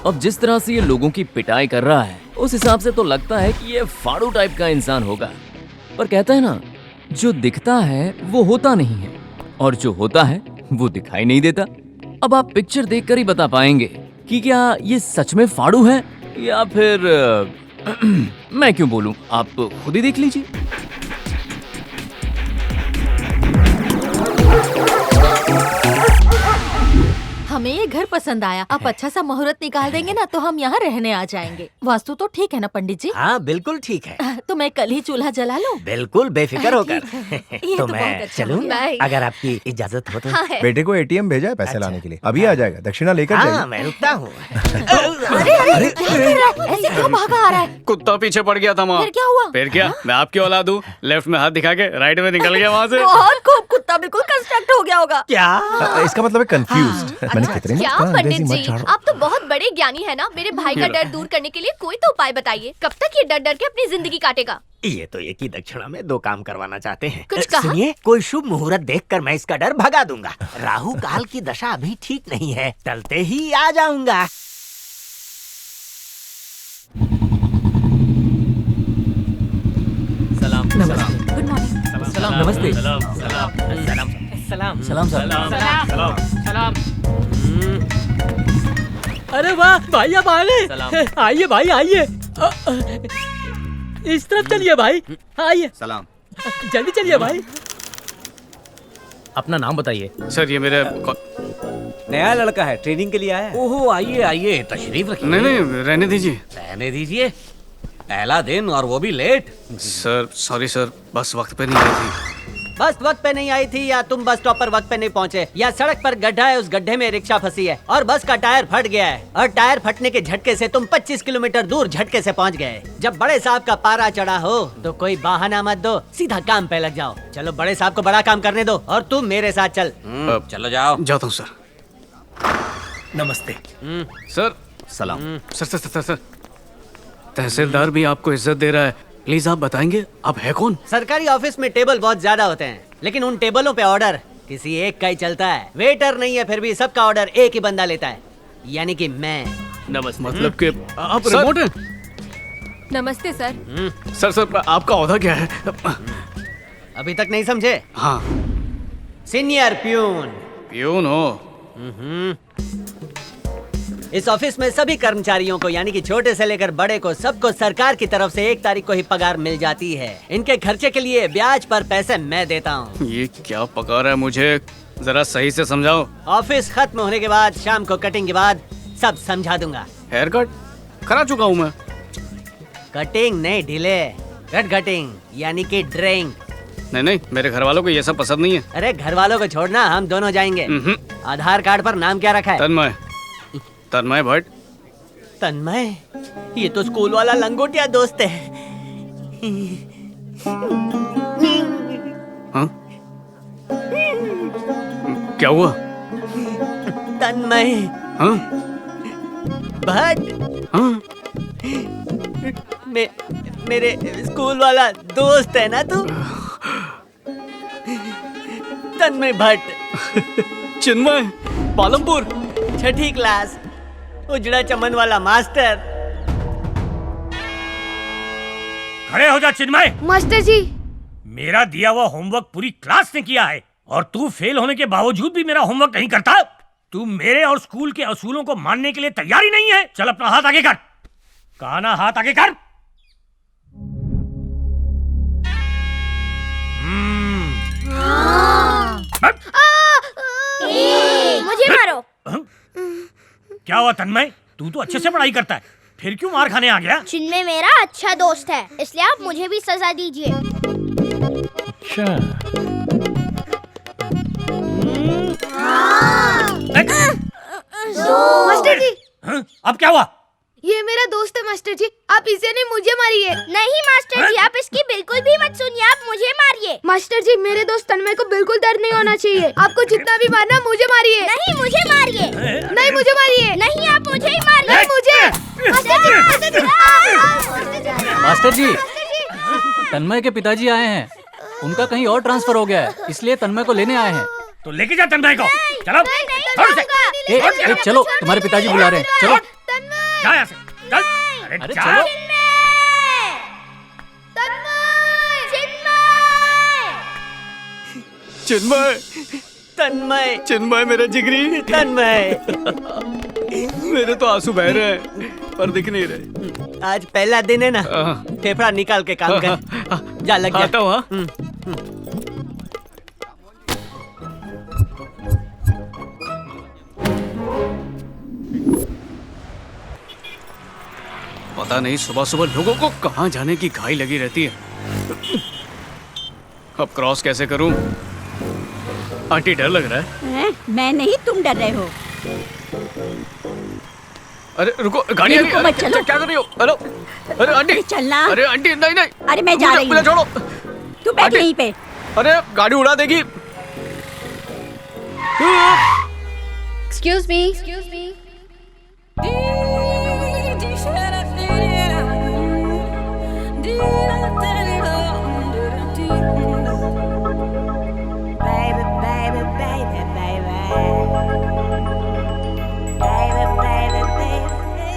अब जिस तरह से ये लोगों की पिटाई कर रहा है उस हिसाब से तो लगता है कि ये फाड़ू टाइप का इंसान होगा। पर कहता है ना, जो दिखता है वो होता नहीं है और जो होता है वो दिखाई नहीं देता। अब आप पिक्चर देखकर ही बता पाएंगे कि क्या ये सच में फाड़ू है या फिर मैं क्यों बोलूं, आप खुद ही देख लीजिए। हमें ये घर पसंद आया। आप अच्छा सा मुहूर्त निकाल देंगे ना तो हम यहाँ रहने आ जाएंगे। वास्तु तो ठीक है ना पंडित जी? हाँ बिल्कुल ठीक है। तो मैं कल ही चूल्हा जला लूं? बिल्कुल बेफिक्र होकर। ये तो तो मैं बहुत अच्छा चलूं हुआ। अगर आपकी इजाजत हो तो। हाँ है। बेटे को एटीएम भेजा है पैसे लाने के लिए, अभी आ जाएगा, दक्षिणा लेकर हाँ जाइए। मैं रुकता हूँ। अरे क्या कर रहा है? ऐसे क्यों भागा आ रहा है? कुत्ता पीछे पड़ गया था माँ। फिर क्या हुआ? फिर क्या, मैं आपकी औलाद हूँ। लेफ्ट में हाथ दिखा के राइट में निकल गया वहाँ से। बहुत खूब, कुत्ता बिल्कुल कंस्ट्रक्ट हो गया होगा। क्या? इसका मतलब है कंफ्यूज्ड। मैंने कितने क्या मत पंडित अंग्रेजी मत जी, झाड़ो। आप तो बहुत बड़े ज्ञानी है ना। मेरे भाई का डर दूर करने के लिए कोई तो उपाय बताइए। कब तक ये डर डर के अपनी जिंदगी काटेगा? ये तो एक ही दक्षिणा में 2 काम करवाना चाहते हैं। कुछ कहा? सुनिए, कोई शुभ मुहूर्त देखकर मैं इसका डर भगा दूंगा। राहु काल की दशा अभी ठीक नहीं है, टलते ही आ जाऊंगा। सलाम। Good morning. सलाम। नमस्ते। सलाम। सलाम सलाम। अरे वाह भाई, आप आ गए। सलाम। आइए भाई आइए। इस तरफ चलिए भाई, आइए। सलाम। जल्दी चलिए भाई। अपना नाम बताइए। सर ये मेरे नया लड़का है, ट्रेनिंग के लिए आया है। ओहो, आइए आइए, तशरीफ रखिए। नहीं नहीं रहने दीजिए। रहने दीजिए, पहला दिन और वो भी लेट। सर सॉरी सर, बस वक्त पे नहीं आई थी। बस वक्त पे नहीं आई थी या तुम बस स्टॉप पर वक्त पे नहीं पहुँचे या सड़क पर गड्ढा है, उस गड्ढे में रिक्शा फंसी है और बस का टायर फट गया है और टायर फटने के झटके से तुम 25 किलोमीटर दूर झटके से पहुँच गए। जब बड़े साहब का पारा चढ़ा हो तो कोई बहाना मत दो, सीधा काम पे लग जाओ। चलो बड़े साहब को बड़ा काम करने दो और तुम मेरे साथ चल। चलो जाओ। जाता हूँ सर। नमस्ते। सर सलाम। सर सर सर सर, तहसीलदार भी आपको इज्जत दे रहा है, प्लीज आप बताएंगे आप है कौन? सरकारी ऑफिस में टेबल बहुत ज्यादा होते हैं, लेकिन उन टेबलों पे ऑर्डर किसी एक का ही चलता है। वेटर नहीं है, फिर भी सबका ऑर्डर एक ही बंदा लेता है, यानी कि मैं। नमस्ते। मतलब कि आप रिमोट हैं? नमस्ते सर। सर सर आपका औहदा क्या है? अभी तक नहीं समझे? हाँ सीनियर प्यून। प्यून हो। इस ऑफिस में सभी कर्मचारियों को यानी कि छोटे से लेकर बड़े को सबको सरकार की तरफ से 1 तारीख को ही पगार मिल जाती है। इनके खर्चे के लिए ब्याज पर पैसे मैं देता हूँ। ये क्या पका रहा है, मुझे जरा सही से समझाओ। ऑफिस खत्म होने के बाद शाम को कटिंग के बाद सब समझा दूंगा। हेयर कट करा चुका हूँ मैं। कटिंग नहीं ढीले, कटिंग यानी कि ड्रिंक। नहीं नहीं, मेरे घर वालों को ये सब पसंद नहीं है। अरे घर वालों को छोड़ना, हम दोनों जाएंगे। आधार कार्ड पर नाम क्या रखा है? तन्मय। तन्मय भट्ट। तन्मय? ये तो स्कूल वाला लंगोटिया दोस्त है। हाँ? क्या हुआ? तन्मय हाँ? भट्ट हाँ? मेरे स्कूल वाला दोस्त है ना तू? तन्मय भट्ट। चिन्मय, पालमपुर। 6ठी क्लास, उजड़ा चमन वाला मास्टर। खड़े हो जा चिन्मय। मास्टर जी। मेरा दिया हुआ होमवर्क पूरी क्लास ने किया है और तू फेल होने के बावजूद भी मेरा होमवर्क नहीं करता। तू मेरे और स्कूल के असूलों को मानने के लिए तैयार ही नहीं है। चल अपना हाथ आगे कर। कहा ना, हाथ आगे कर। मुझे मारो। क्या हुआ तन्मय, तू तो अच्छे से पढ़ाई करता है, फिर क्यों मार खाने आ गया? चिन्मय मेरा अच्छा दोस्त है, इसलिए आप मुझे भी सजा दीजिए। अच्छा। मास्टर जी। अब क्या हुआ? ये मेरा दोस्त है मास्टर जी, आप इसे नहीं मुझे मारिए। नहीं मास्टर जी, आप इसकी बिल्कुल भी मत सुनिए, आप मुझे मारिए। मास्टर जी, मेरे दोस्त तन्मय को बिल्कुल डर नहीं होना चाहिए। आपको जितना भी मारना मुझे मारिए। नहीं मुझे मारिए। नहीं मुझे मारिए। नहीं आप मुझे ही मारिए। नहीं मुझे। मास्टर जी, तन्मय के पिताजी आए हैं, उनका कहीं और ट्रांसफर हो गया है, इसलिए तन्मय को लेने आए हैं। तो लेके जा तन्मय को। चलो चलो, तुम्हारे पिताजी बुला रहे हैं, चलो। जा यहाँ से, चल। अरे जा। चिन्मय, तन्मय, चिन्मय मेरा जिगरी, तन्मय। मेरे तो आंसू बह रहे हैं पर दिख नहीं रहे। आज पहला दिन है ना, फेफड़ा निकाल के काम कर। जा, लग जा। आता हूँ, हाँ। पता नहीं सुबह सुबह लोगों को कहाँ जाने की घाई लगी रहती है। अब क्रॉस कैसे करूं? आंटी डर लग रहा है। मैं नहीं, तुम डर रहे हो। अरे रुको, गाड़ी आ रही है। मत चलो। क्या कर रही हो? हेलो, अरे आंटी चलना। अरे आंटी, नहीं नहीं, अरे मैं जा रही हूँ। मुझे छोड़ो। तू बैठ आंटी। यहीं पे। अरे गाड़ी उड़ा देगी। Excuse me.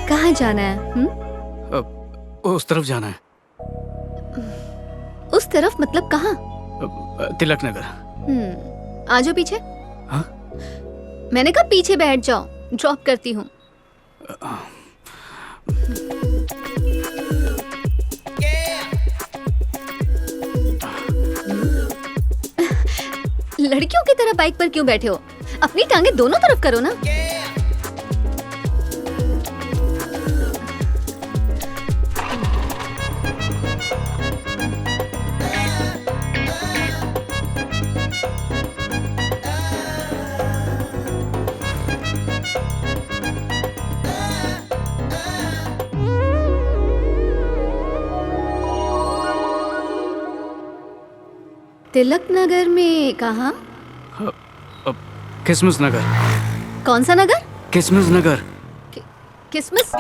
कहाँ जाना है? उस तरफ जाना है। उस तरफ मतलब कहाँ? तिलक नगर। आ जाओ पीछे। हाँ? मैंने कहा पीछे बैठ जाओ, ड्रॉप करती हूँ। लड़कियों की तरह बाइक पर क्यों बैठे हो? अपनी टांगे दोनों तरफ करो ना। तिलक नगर में कहाँ? किसमिस नगर। कौन सा नगर? किसमिस नगर। किसमिस?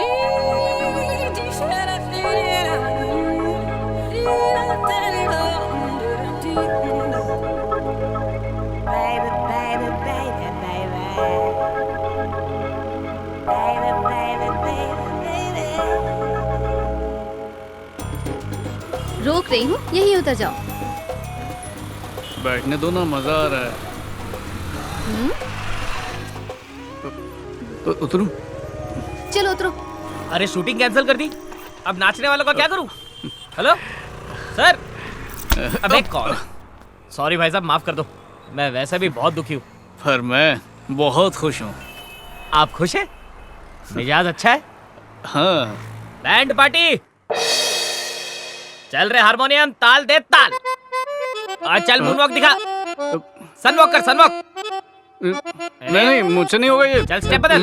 रोक रही हूँ, यहीं उतर जाओ। बैठने दो ना, मजा आ रहा है। उतरूं? चलो उतरो। अरे शूटिंग कैंसिल कर दी, अब नाचने वालों का क्या करूं? Hello sir. अबे कॉल। सॉरी भाई साहब, माफ कर दो, मैं वैसे भी बहुत दुखी हूँ। पर मैं बहुत खुश हूँ। आप खुश हैं? मिजाज अच्छा है? हाँ। बैंड पार्टी चल रहे, हारमोनियम ताल दे ताल। आज चल मूनवॉक दिखा। सनवॉक कर, सनवॉक। नहीं, मुझसे नहीं होगा ये। चल स्टेप बदल।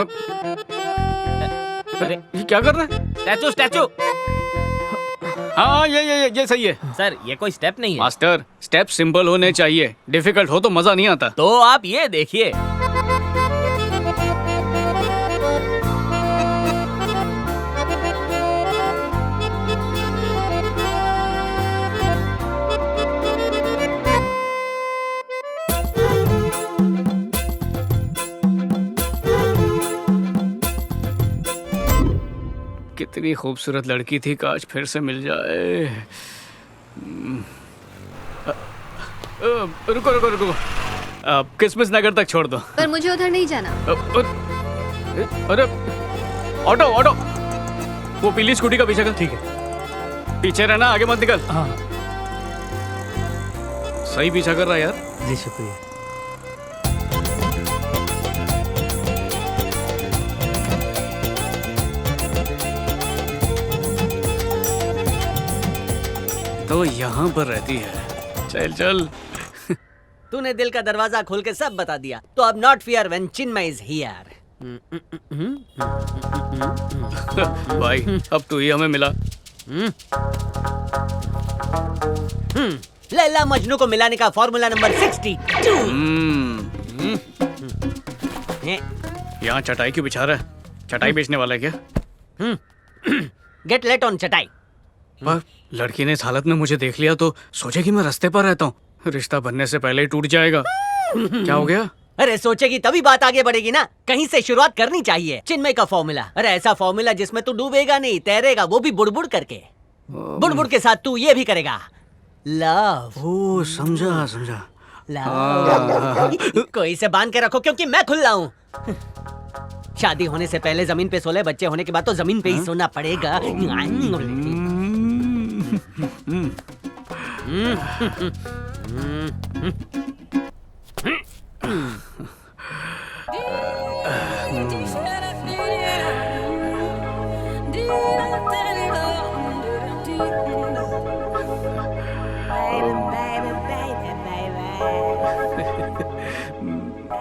अरे ये क्या कर रहा है? Statue statue. हाँ ये सही है। सर ये कोई स्टेप नहीं है। मास्टर, स्टेप सिंपल होने चाहिए, डिफिकल्ट हो तो मजा नहीं आता। तो आप ये देखिए। कितनी खूबसूरत लड़की थी, काश फिर से मिल जाए। रुको रुको रुको, किसमिस नगर तक छोड़ दो। पर मुझे उधर नहीं जाना। अरे ऑटो ऑटो, वो पीली स्कूटी का पीछे कर। ठीक है, पीछे रहना, आगे मत निकल। हाँ। सही पीछा कर रहा है यार। जी शुक्रिया। तो यहाँ पर रहती है। चल चल। तूने दिल का दरवाजा खोल के सब बता दिया, तो अब not fear when Chinmay is here. भाई अब तू ही हमें मिला। लैला मजनू को मिलाने का फॉर्मूला नंबर 62। यहाँ चटाई क्यों बिछा रहा है? चटाई बेचने वाला है क्या? गेट लेट ऑन चटाई। पर लड़की ने इस हालत में मुझे देख लिया तो सोचे कि मैं रास्ते पर रहता हूँ। रिश्ता बनने से पहले ही टूट जाएगा। क्या हो गया? अरे सोचेगी तभी बात आगे बढ़ेगी ना, कहीं से शुरुआत करनी चाहिए। चिन्मय का फॉर्मूला, अरे ऐसा फॉर्मूला जिसमें तू डूबेगा नहीं, तैरेगा, वो भी बुड़बुड़ करके। बुड़बुड़ के साथ तू ये भी करेगा, लव। ओ समझा समझा। लव। कोई से बांध के रखो क्योंकि मैं खुल्ला हूँ। शादी होने से पहले जमीन पे सोले, बच्चे होने के बाद तो जमीन पे ही सोना पड़ेगा।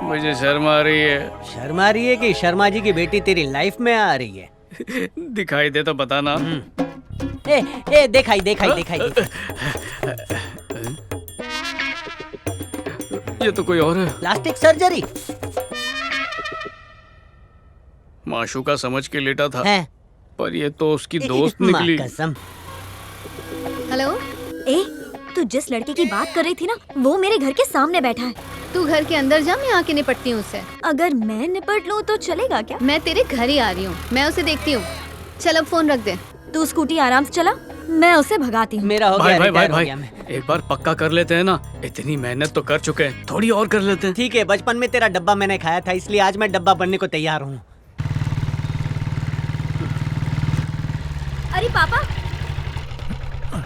मुझे शर्म आ रही है। शर्म आ रही है कि शर्मा जी की बेटी तेरी लाइफ में आ रही है? दिखाई दे तो बताना। ए देखाई देखाई देखाई। ये तो कोई और है। Plastic surgery. माशूका समझ के लेटा था है? पर ये तो उसकी दोस्त निकली। कसम। हेलो, ए, तू जिस लड़के की बात कर रही थी ना, वो मेरे घर के सामने बैठा है। तू घर के अंदर जा, मैं आके निपटती हूँ उससे। अगर मैं निपट लूँ तो चलेगा क्या? मैं तेरे घर ही आ रही हूँ, मैं उसे देखती हूँ। चल अब फोन रख दे। तू स्कूटी आराम से चला, मैं उसे भगाती हूँ। मेरा हो भाई गया, भाई भाई रिटायर हो भाई गया मैं। एक बार पक्का कर लेते हैं ना, इतनी मेहनत तो कर चुके हैं, थोड़ी और कर लेते हैं। ठीक है, बचपन में तेरा डब्बा मैंने खाया था, इसलिए आज मैं डब्बा बनने को तैयार हूँ। अरे पापा,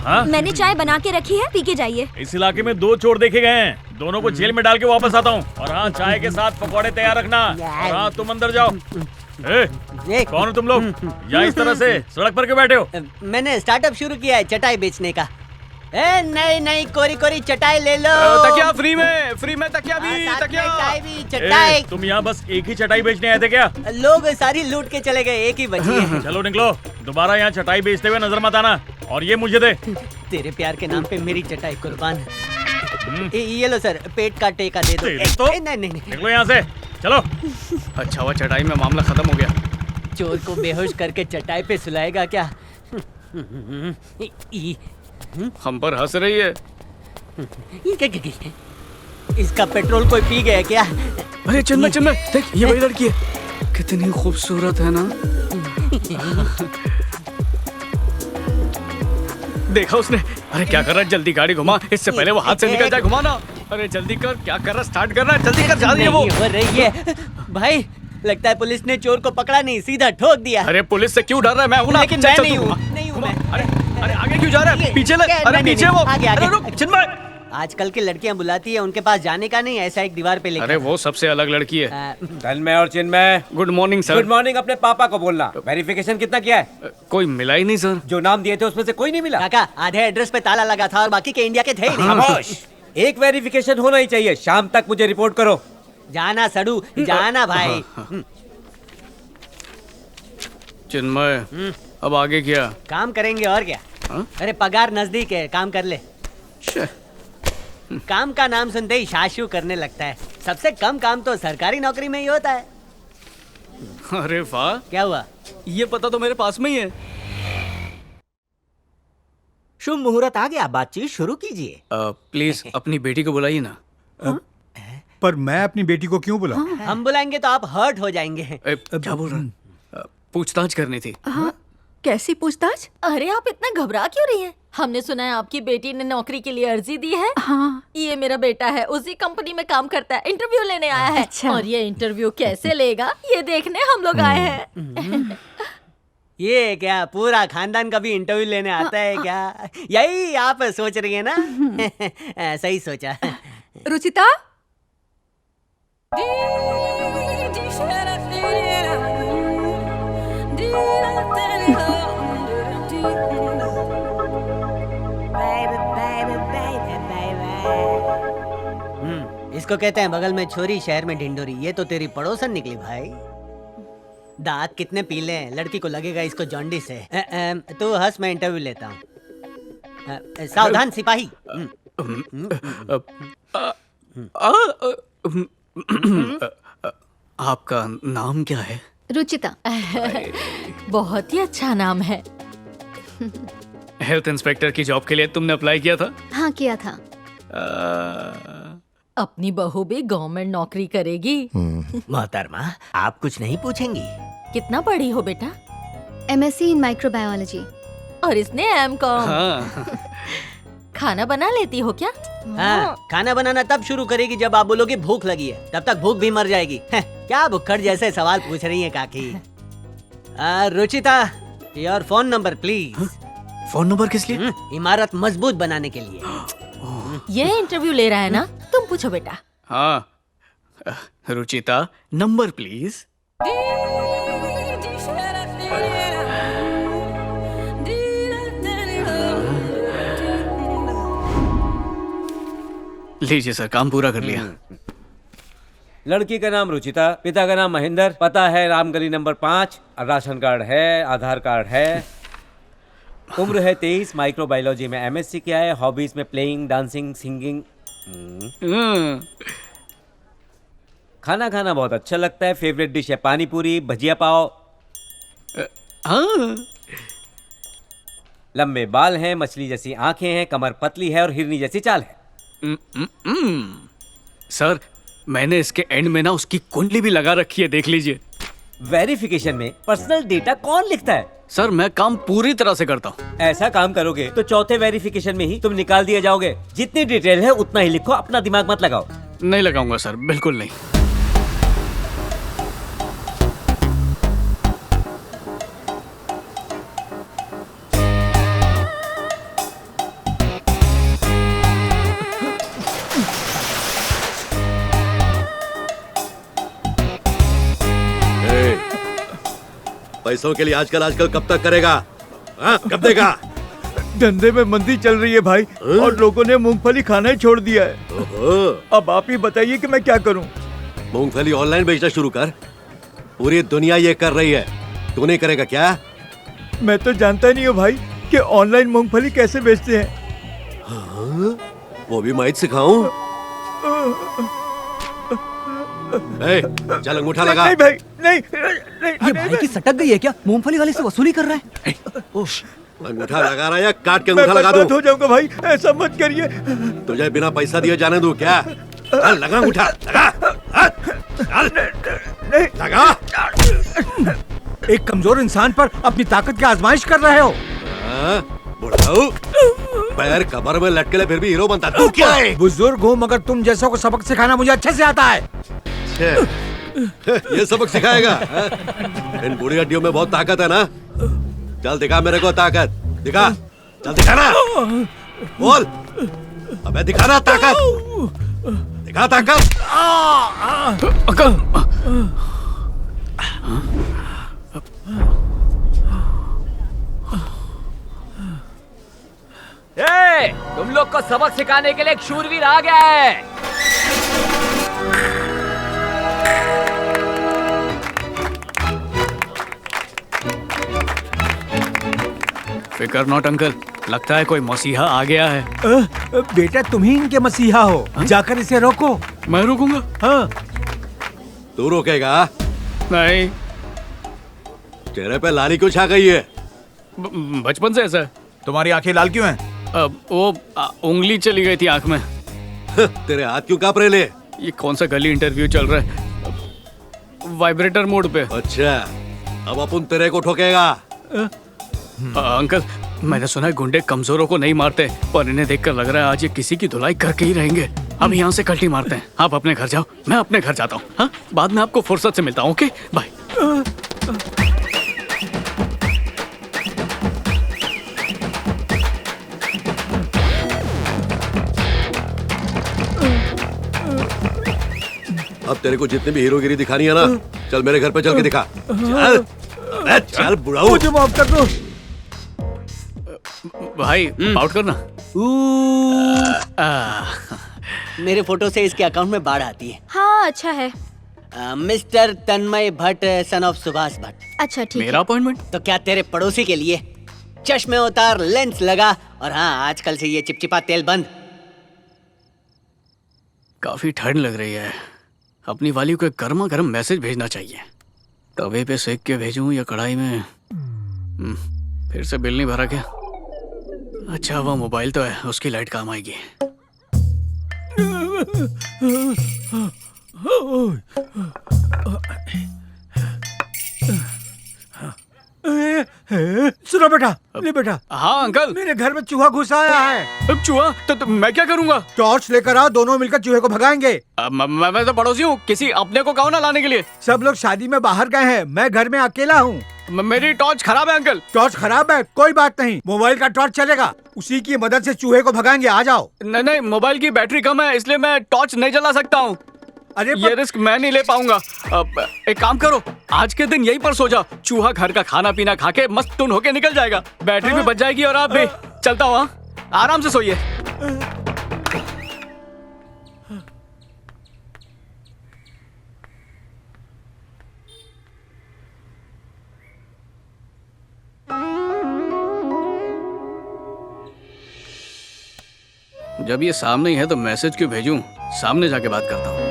हाँ? मैंने चाय बना के रखी है, पी के जाइए। इस इलाके में 2 चोर देखे गए हैं, दोनों को जेल में डाल के वापस आता हूँ। और हाँ, चाय के साथ पकौड़े तैयार रखना। और हाँ, तुम अंदर जाओ। कौन हो तुम लोग? यहाँ इस तरह से सड़क पर क्यों बैठे हो? मैंने स्टार्टअप शुरू किया है चटाई बेचने का। नहीं नहीं, कोरी कोरी चटाई ले लो। तकिया फ्री में तकिया भी, तकिया चटाई भी, चटाई। तुम यहाँ बस एक ही चटाई बेचने आए थे क्या? लोग सारी लूट के चले गए, एक ही बची है। चलो निकलो, दोबारा यहाँ चटाई बेचते हुए नजर मत आना। और ये मुझे दे। तेरे प्यार के नाम पे मेरी चटाई कुर्बान। ये लो सर, पेट का टेका दे दो। तो नहीं नहीं नहीं, निकलो यहाँ से, चलो। अच्छा हुआ चटाई में मामला खत्म हो गया। चोर को बेहोश करके चटाई पे सुलाएगा क्या? हम पर हंस रही है। इसका पेट्रोल कोई पी गया क्या? अरे चिन्मय देख, ये वही लड़की है, कितनी खूबसूरत है ना। देखा उसने? अरे क्या कर रहा है, जल्दी गाड़ी घुमा, इससे पहले वो हाथ से निकल जाए। घुमाना, अरे जल्दी कर, क्या कर रहा है, स्टार्ट कर रहा है, जल्दी कर, जा रही है वो। हो रही है भाई, लगता है पुलिस ने चोर को पकड़ा नहीं, सीधा ठोक दिया। अरे पुलिस से क्यों डर रहा है? मैं हूं ना। लेकिन मैं नहीं हूँ, नहीं हूँ मैं। अरे आगे क्यों जा रहा है? पीछे ले। अरे पीछे वो। अरे रुक चिन्मय। आजकल की लड़कियां बुलाती है, उनके पास जाने का नहीं, ऐसा एक दीवार पे लिखा। अरे वो सबसे अलग लड़की है। तन्मय और Chinmay, good morning sir. Good morning. अपने पापा को बोलना। वेरिफिकेशन कितना किया है? कोई मिला ही नहीं सर। जो नाम दिए थे उसमें से कोई नहीं मिला? काका, आधे एड्रेस पे ताला लगा था और बाकी के इंडिया के थे ही नहीं। खामोश। एक वेरिफिकेशन होना ही चाहिए। शाम तक मुझे रिपोर्ट करो। जाना सड़ू, जाना भाई। चिन्मय, अब आगे क्या? काम करेंगे और क्या। अरे पगार नजदीक है, काम कर ले। काम का नाम सुनते ही शाशु करने लगता है। सबसे कम काम तो सरकारी नौकरी में ही होता है। अरे वाह, क्या हुआ? ये पता तो मेरे पास में ही है। शुभ मुहूर्त आ गया, बातचीत शुरू कीजिए। प्लीज अपनी बेटी को बुलाइए ना। पर मैं अपनी बेटी को क्यों बुलाऊं? हम बुलाएंगे तो आप हर्ट हो जाएंगे। क्या बोल रहा है? पूछताछ करनी थी। कैसी पूछताछ? अरे आप इतना घबरा क्यों रही हैं? हमने सुना है आपकी बेटी ने नौकरी के लिए अर्जी दी है। हाँ। ये मेरा बेटा है, उसी कंपनी में काम करता है, इंटरव्यू लेने आया है। अच्छा। और ये इंटरव्यू कैसे लेगा ये देखने हम लोग आए हैं। ये क्या पूरा खानदान कभी इंटरव्यू लेने आता है क्या? यही आप सोच रही है ना? सही सोचा। रुचिता, इसको कहते हैं बगल में छोरी, शहर में ढिंडोरी। ये तो तेरी पड़ोसन निकली भाई। दांत कितने पीले हैं, लड़की को लगेगा इसको जॉन्डिस है। तू हंस, मैं इंटरव्यू लेता हूँ। सावधान सिपाही। आपका नाम क्या है? रुचिता। बहुत ही अच्छा नाम है। हेल्थ इंस्पेक्टर की जॉब के लिए तुमने अप्लाई किया था? हाँ किया था। अपनी बहू भी गवर्नमेंट नौकरी करेगी। मोहतरमा, आप कुछ नहीं पूछेंगी? कितना पढ़ी हो बेटा? MSc इन माइक्रोबायोलॉजी। और इसने M.Com। खाना बना लेती हो क्या? हाँ, खाना बनाना तब शुरू करेगी जब आप बोलोगे भूख लगी है, तब तक भूख भी मर जाएगी। क्या भुक्खड़ जैसे सवाल पूछ रही है काकी। Ruchita, your phone number please. Phone number किस लिए? इमारत मजबूत बनाने के लिए। ये इंटरव्यू ले रहा है ना? तुम पूछो बेटा। हाँ, रुचिता नंबर प्लीज। लीजिए सर, काम पूरा कर लिया। लड़की का नाम रुचिता, पिता का नाम महेंद्र, पता है रामगली नंबर 5, राशन कार्ड है, आधार कार्ड है, उम्र है 23, माइक्रोबायोलॉजी में MSc किया है, हॉबीज में प्लेइंग, डांसिंग, सिंगिंग। खाना खाना बहुत अच्छा लगता है, फेवरेट डिश है पानी पूरी, भजिया पाव। लंबे बाल हैं, मछली जैसी आंखें हैं, कमर पतली है और हिरनी जैसी चाल है। सर, मैंने इसके एंड में ना उसकी कुंडली भी लगा रखी है, देख लीजिए। वेरिफिकेशन में पर्सनल डेटा कौन लिखता है? सर, मैं काम पूरी तरह से करता हूँ। ऐसा काम करोगे तो चौथे वेरिफिकेशन में ही तुम निकाल दिए जाओगे। जितनी डिटेल है उतना ही लिखो, अपना दिमाग मत लगाओ। नहीं लगाऊंगा सर, बिल्कुल नहीं। पैसों के लिए आजकल कब तक करेगा? कब देगा? धंधे में मंदी चल रही है भाई, और लोगों ने मूंगफली खाना ही छोड़ दिया है। अब आप ही बताइए कि मैं क्या करूं? मूंगफली ऑनलाइन बेचना शुरू कर। पूरी दुनिया ये कर रही है, तू नहीं करेगा क्या? मैं तो जानता नहीं हूँ भाई कि ऑनलाइन मूंगफली कैसे बेचते हैं। वो भी मैं सिखाऊं? चल अंगूठा लगा। नहीं भाई, नहीं। ये भाई की सटक गई है क्या? मूंगफली वाले से वसूली कर रहा है। अंगूठा लगा रहा है या काट के अंगूठा लगा दूं? मैं हो जाऊंगा भाई, ऐसा मत करिए। तुझे बिना पैसा दिए जाने दूं क्या? लगा अंगूठा, लगा। लगा। एक कमजोर इंसान पर अपनी ताकत की आजमाइश कर रहे हो। बुढ़ाऊ, पैर कबर में लटके ले फिर भी हीरो बनता। तू क्या है? बुजुर्ग हूँ मगर तुम जैसों को सबक सिखाना मुझे अच्छे से आता है। ये सबक सिखाएगा? इन बूढ़ी हड्डियों में बहुत ताकत है ना? चल दिखा मेरे को ताकत, दिखा। चल दिखा ना, बोल। अबे दिखा ना ताकत, दिखा ताकत। तुम लोग को सबक सिखाने के लिए एक शूरवीर आ गया है। फिकर नॉट अंकल, लगता है कोई मसीहा आ गया है। बेटा तुम ही इनके मसीहा हो। जाकर इसे रोको। मैं रोकूंगा? हाँ। तू रोकेगा? नहीं। चेहरे पे लाली क्यों छा गई है? बचपन से ऐसा है। तुम्हारी आंखें लाल क्यों हैं? वो उंगली चली गई थी आंख में। तेरे हाथ क्यों कांप रहे? ले, ये कौन सा गली इंटरव्यू चल रहा है? वाइब्रेटर मोड पे। अच्छा, अब अपन तेरे को ठोकेगा। अंकल, मैंने सुना है गुंडे कमजोरों को नहीं मारते, पर इन्हें देखकर लग रहा है आज ये किसी की धुलाई करके ही रहेंगे। अब यहाँ से कल्टी मारते हैं। आप अपने घर जाओ, मैं अपने घर जाता हूँ। हाँ, बाद में आपको फुर्सत से मिलता हूँ। Okay, bye. अब तेरे को जितनी भी हीरोगिरी दिखानी है ना, चल मेरे घर पे चल के दिखा। चल, अबे चल बुढ़ाऊ। मुझे माफ कर दो भाई, आउट करना। मेरे फोटो से इसके अकाउंट में बाढ़ आती है। हाँ, अच्छा है। Mister Tanmay Bhatt, son of Subhash Bhatt. अच्छा, ठीक है। मेरा अपॉइंटमेंट? तो क्या तेरे पड़ोसी के लिए? चश्मे उतार, लेंस लगा, और हाँ, आजकल से ये चिपचिपा तेल बंद। काफी ठंड लग रही है। अपनी वाली को एक गर्मा गर्म मैसेज भेजना चाहिए। तवे पे सेक के भेजूं या कढ़ाई में? फिर से बिल नहीं भरा क्या? अच्छा, वो मोबाइल तो है, उसकी लाइट काम आएगी। सुनो बेटा, ले बेटा। हाँ अंकल। मेरे घर में चूहा घुस आया है। अब चूहा? तो मैं क्या करूँगा? टॉर्च लेकर आओ, दोनों मिलकर चूहे को भगाएंगे। मैं तो पड़ोसी हूँ, किसी अपने को कहो ना लाने के लिए। सब लोग शादी में बाहर गए हैं, मैं घर में अकेला हूँ। मेरी टॉर्च खराब है अंकल। टॉर्च खराब है? कोई बात नहीं, मोबाइल का टॉर्च चलेगा, उसी की मदद से चूहे को भगाएंगे। आ जाओ। नहीं, मोबाइल की बैटरी कम है, इसलिए मैं टॉर्च नहीं जला सकता हूँ। अरे ये रिस्क मैं नहीं ले पाऊंगा। एक काम करो, आज के दिन यहीं पर सो जाओ। चूहा घर का खाना पीना खा के मस्त टुन होके निकल जाएगा, बैटरी भी बच जाएगी और आप भी। चलता हूँ, आराम से सोइए। जब ये सामने ही है तो मैसेज क्यों भेजूं? सामने जाके बात करता हूँ।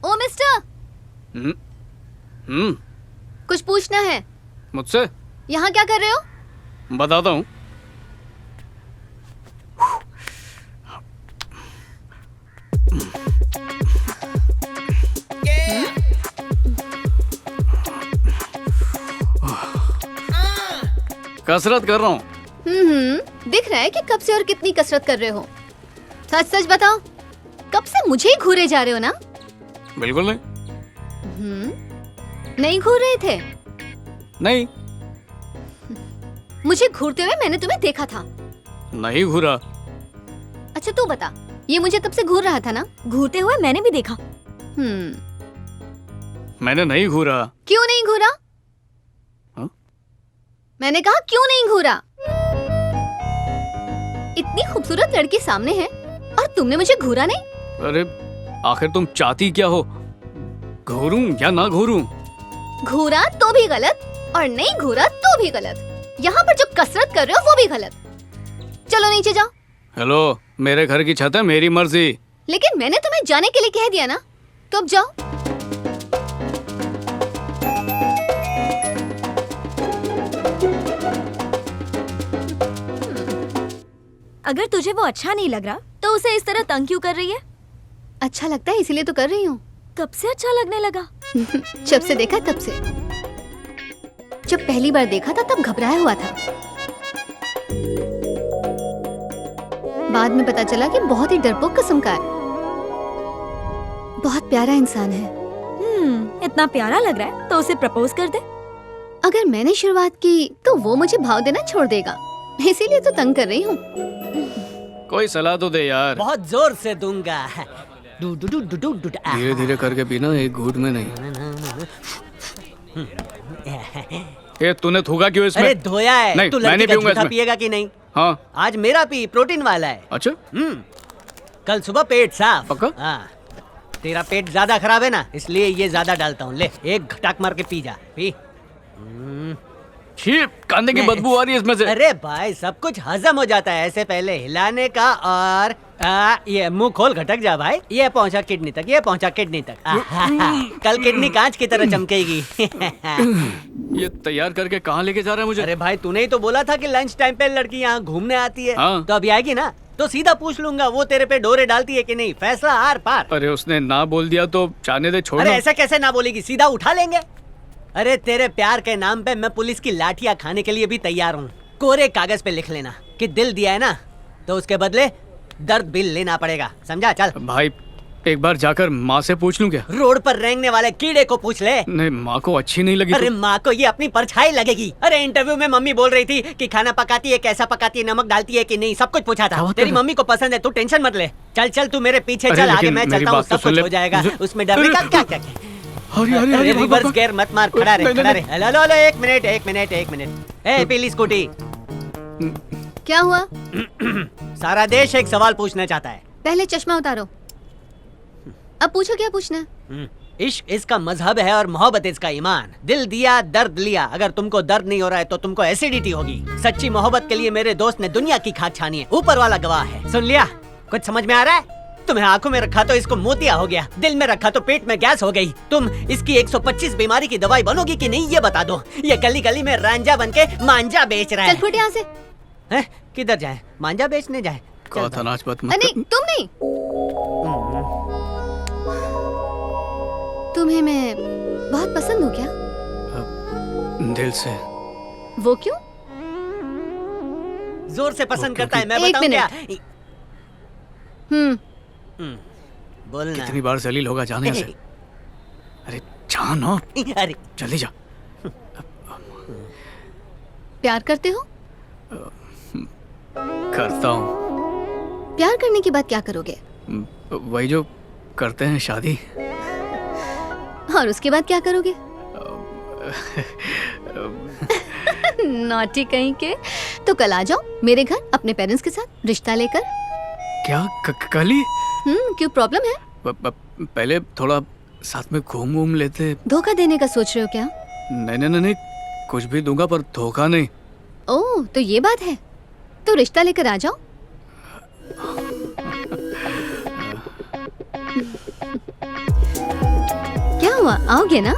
ओ मिस्टर, कुछ पूछना है मुझसे? यहाँ क्या कर रहे हो? बताता हूँ। कसरत कर रहा हूँ। दिख रहा है कि कब से और कितनी कसरत कर रहे हो। सच सच बताओ, कब से मुझे ही घूरे जा रहे हो ना? बिल्कुल नहीं। नहीं घूर रहे थे? नहीं। मुझे घूरते हुए मैंने तुम्हें देखा था। नहीं घूरा। अच्छा तू बता, ये मुझे तब से घूर रहा था ना? घूरते हुए मैंने भी देखा। मैंने नहीं घूरा। क्यों नहीं घूरा? हा? मैंने कहा क्यों नहीं घूरा? इतनी खूबसूरत लड़की सामने है और तुमने मुझे घूरा नहीं? अरे आखिर तुम चाहती क्या हो? घूरूं या ना घूरूं? घूरा तो भी गलत और नहीं घूरा तो भी गलत। यहाँ पर जो कसरत कर रहे हो वो भी गलत। चलो नीचे जाओ। हेलो, मेरे घर की छत है, मेरी मर्जी। लेकिन मैंने तुम्हें जाने के लिए कह दिया ना, तो अब जाओ। अगर तुझे वो अच्छा नहीं लग रहा तो उसे इस तरह तंग क्यों कर रही है? अच्छा लगता है इसलिए तो कर रही हूँ। कब से अच्छा लगने लगा? जब से देखा तब से। जब पहली बार देखा था तब घबराया हुआ था, बाद में पता चला कि बहुत ही डरपोक किस्म का है। बहुत प्यारा इंसान है। इतना प्यारा लग रहा है तो उसे प्रपोज कर दे। अगर मैंने शुरुआत की तो वो मुझे भाव देना छोड़ देगा, इसीलिए तो तंग कर रही हूँ। कोई सलाह तो दे यार। बहुत जोर से दूंगा। धीरे धीरे करके पीना, एक घूंट में नहीं। ये तूने थूका क्यों इसमें? अरे धोया है। नहीं, तू मैं नहीं लड़की का पीऊंगा जूठा इसमें। पिएगा कि नहीं? हाँ। आज मेरा पी, प्रोटीन वाला है। अच्छा। कल सुबह पेट साफ। पक्का? हाँ। तेरा पेट ज्यादा खराब है ना, इसलिए ये ज्यादा डालता हूँ। ले एक घटाक मार के पी जा। पी। छी, कांदे की बदबू आ रही है इसमें से। अरे भाई सब कुछ हजम हो जाता है ऐसे पहले हिलाने का। और ये मुंह खोल घटक जा भाई। ये पहुंचा किडनी तक, ये पहुंचा किडनी तक। कल किडनी कांच की तरह चमकेगी। ये तैयार करके कहाँ लेके जा रहा है मुझे? अरे भाई तूने ही तो बोला था कि लंच टाइम पे लड़की यहाँ घूमने आती है। हाँ। तो अभी आएगी ना, तो सीधा पूछ लूंगा वो तेरे पे डोरे डालती है कि नहीं। फैसला आर पार। अरे उसने ना बोल दिया तो जाने दे, छोड़। अरे ऐसा कैसे ना बोलेगी, सीधा उठा लेंगे। अरे तेरे प्यार के नाम पे मैं पुलिस की लाठियां खाने के लिए भी तैयार हूँ। कोरे कागज पे लिख लेना कि दिल दिया है ना, तो उसके बदले दर्द बिल लेना पड़ेगा। समझा? चल भाई एक बार जाकर माँ से पूछ लूं क्या? रोड पर रेंगने वाले कीड़े को पूछ ले। नहीं, माँ को अच्छी नहीं लगी। अरे माँ को ये अपनी परछाई लगेगी। अरे इंटरव्यू में मम्मी बोल रही थी कि खाना पकाती है, कैसा पकाती है, नमक डालती है कि नहीं, सब कुछ पूछा था। तेरी मम्मी को पसंद है, तू टेंशन मत ले। चल चल तू मेरे पीछे चल, आगे मैं चलता हूँ, सब कुछ हो जाएगा। उसमें डरने का क्या क्या क्या। अरे रिवर्स गियर मत मार, खड़ा रहे खड़ा रहे। हेलो हेलो, एक मिनट। ए पीली स्कूटी। क्या हुआ? सारा देश एक सवाल पूछना चाहता है। पहले चश्मा उतारो। अब पूछो क्या पूछना है। इश्क इसका मजहब है और मोहब्बत इसका ईमान। दिल दिया दर्द लिया। अगर तुमको दर्द नहीं हो रहा है तो तुमको एसिडिटी होगी। सच्ची मोहब्बत के लिए मेरे दोस्त ने दुनिया की खाक छानी है। ऊपर वाला गवाह है। सुन लिया? कुछ समझ में आ रहा है? तुम्हें आंखों में रखा तो इसको मोतिया हो गया, दिल में रखा तो पेट में गैस हो गई। तुम इसकी 125 बीमारी की दवाई बनोगी कि नहीं ये बता दो। ये गली गली में रांझा बन के मांझा बेच रहा है। चल फुट यहाँ से। हैं? किधर जाए? मांझा बेचने जाए? कहा था नाच बात मत नहीं, तुम नहीं। तुम्हें मैं बहुत पसंद हूँ क्या? दिल से। वो क्यों? जोर से पसंद करता है, मैं एक बताऊं क्या? बोलना। कितनी बार जलील होगा जाने से। अरे जानो। अरे जल्दी जा। प्यार करते हो? करता हूँ। प्यार करने के बाद क्या करोगे? वही जो करते हैं, शादी। और उसके बाद क्या करोगे? नॉटी कहीं के। तो कल आ जाओ मेरे घर अपने पेरेंट्स के साथ रिश्ता लेकर। क्या कल ही? क्यों, प्रॉब्लम है? पहले थोड़ा साथ में घूम लेते। धोखा देने का सोच रहे हो क्या? नहीं, कुछ भी दूंगा पर धोखा नहीं। ओह, तो ये बात है। तो रिश्ता लेकर आ जाओ। क्या हुआ, आओगे ना?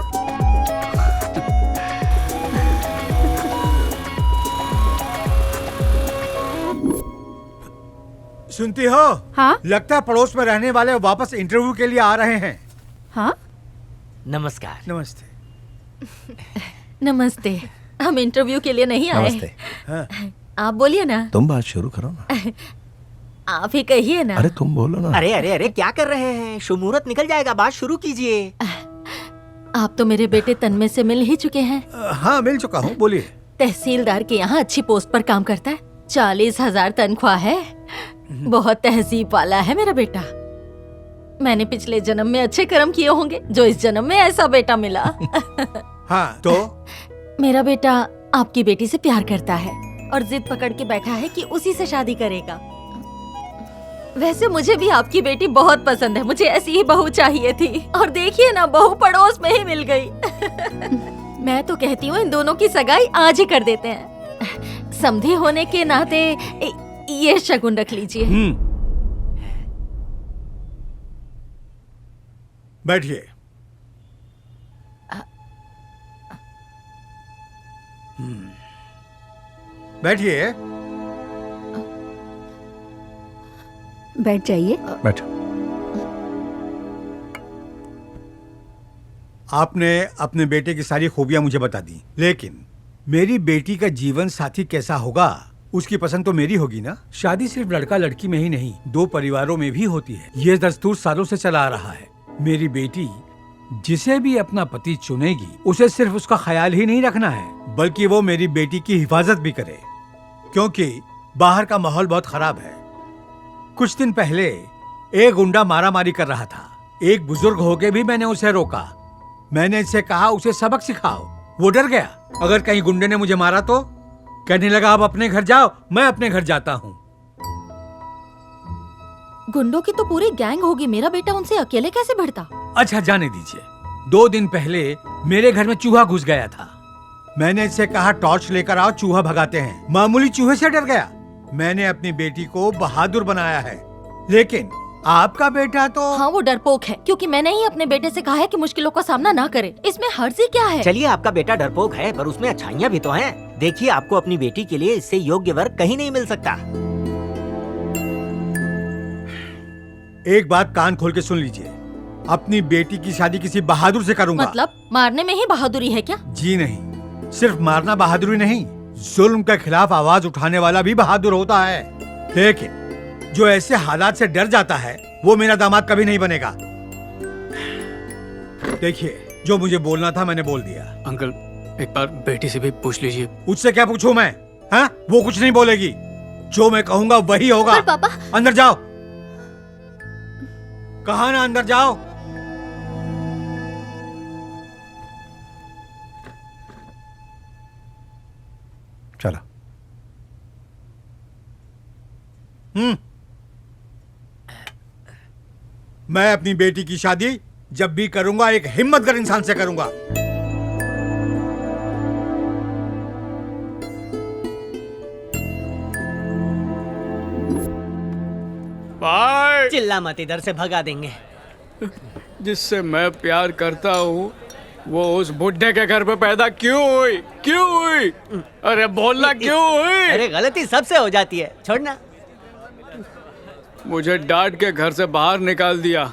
सुनती हो? हाँ? लगता है पड़ोस में रहने वाले वापस इंटरव्यू के लिए आ रहे हैं। हाँ? नमस्कार। नमस्ते। नमस्ते। हम इंटरव्यू के लिए नहीं आए। नमस्ते। हाँ। आप बोलिए ना। तुम बात शुरू करो ना। आप ही कहिए ना। अरे तुम बोलो ना। अरे क्या कर रहे हैं? शुभ मुहूर्त निकल जाएगा, बात शुरू कीजिए। आप तो मेरे बेटे तन्मय से मिल ही चुके हैं। हाँ, मिल चुका हूँ, बोलिए। तहसीलदार के यहाँ अच्छी पोस्ट पर काम करता है। 40,000 तनख्वाह है। बहुत तहजीब वाला है मेरा बेटा। मैंने पिछले जन्म में अच्छे कर्म किए होंगे जो इस जन्म में ऐसा बेटा मिला। हाँ, तो मेरा बेटा आपकी बेटी से प्यार करता है और जिद पकड़ के बैठा है कि उसी से शादी करेगा। वैसे मुझे भी आपकी बेटी बहुत पसंद है। मुझे ऐसी ही बहू चाहिए थी और देखिए ना, बहू पड़ोस में ही मिल गई। मैं तो कहती हूँ इन दोनों की सगाई आज ही कर देते हैं। समधी होने के नाते ये शगुन रख लीजिए। बैठिए। बैठिए। बैठ जाइए। बैठो। आपने अपने बेटे की सारी खूबियां मुझे बता दी, लेकिन मेरी बेटी का जीवन साथी कैसा होगा उसकी पसंद तो मेरी होगी ना। शादी सिर्फ लड़का लड़की में ही नहीं, दो परिवारों में भी होती है। ये दस्तूर सालों से चला आ रहा है। मेरी बेटी जिसे भी अपना पति चुनेगी उसे सिर्फ उसका ख्याल ही नहीं रखना है, बल्कि वो मेरी बेटी की हिफाजत भी करे, क्योंकि बाहर का माहौल बहुत खराब है। कुछ दिन पहले एक गुंडा मारामारी कर रहा था। एक बुजुर्ग होके भी मैंने उसे रोका। मैंने इससे कहा उसे सबक सिखाओ। वो डर गया। अगर कहीं गुंडे ने मुझे मारा तो कहने लगा आप अपने घर जाओ, मैं अपने घर जाता हूँ। गुंडों की तो पूरी गैंग होगी। मेरा बेटा उनसे अकेले कैसे भिड़ता? अच्छा, जाने दीजिए। 2 दिन पहले मेरे घर में चूहा घुस गया था। मैंने इससे कहा टॉर्च लेकर आओ, चूहा भगाते हैं। मामूली चूहे से डर गया। मैंने अपनी बेटी को बहादुर बनाया है, लेकिन आपका बेटा तो। हाँ, वो डरपोक है, क्योंकि मैंने ही अपने बेटे से कहा है कि मुश्किलों का सामना ना करे। इसमें हर्जी क्या है? चलिए, आपका बेटा डरपोक है पर उसमें अच्छाइयाँ भी तो हैं। देखिए, आपको अपनी बेटी के लिए इससे योग्य वर्ग कहीं नहीं मिल सकता। एक बात कान खोल के सुन लीजिए, अपनी बेटी की शादी किसी बहादुर से करूंगा। मतलब मारने में ही बहादुरी है क्या? जी नहीं, सिर्फ मारना बहादुरी नहीं, जुल्म के खिलाफ आवाज उठाने वाला भी बहादुर होता है। लेकिन जो ऐसे हालात से डर जाता है वो मेरा दामाद कभी नहीं बनेगा। देखिए, जो मुझे बोलना था मैंने बोल दिया। अंकल, एक बार बेटी से भी पूछ लीजिए। उससे क्या पूछूं मैं? हाँ, वो कुछ नहीं बोलेगी। जो मैं कहूंगा वही होगा। पापा, अंदर जाओ। कहा ना अंदर जाओ। चलो। मैं अपनी बेटी की शादी जब भी करूंगा एक हिम्मतगर इंसान से करूंगा। भाई चिल्ला मत, इधर से भगा देंगे। जिससे मैं प्यार करता हूँ वो उस बुढ़े के घर पे पैदा क्यों हुई? क्यों हुई? अरे बोलना क्यों हुई? अरे गलती सबसे हो जाती है, छोड़ना। मुझे डांट के घर से बाहर निकाल दिया।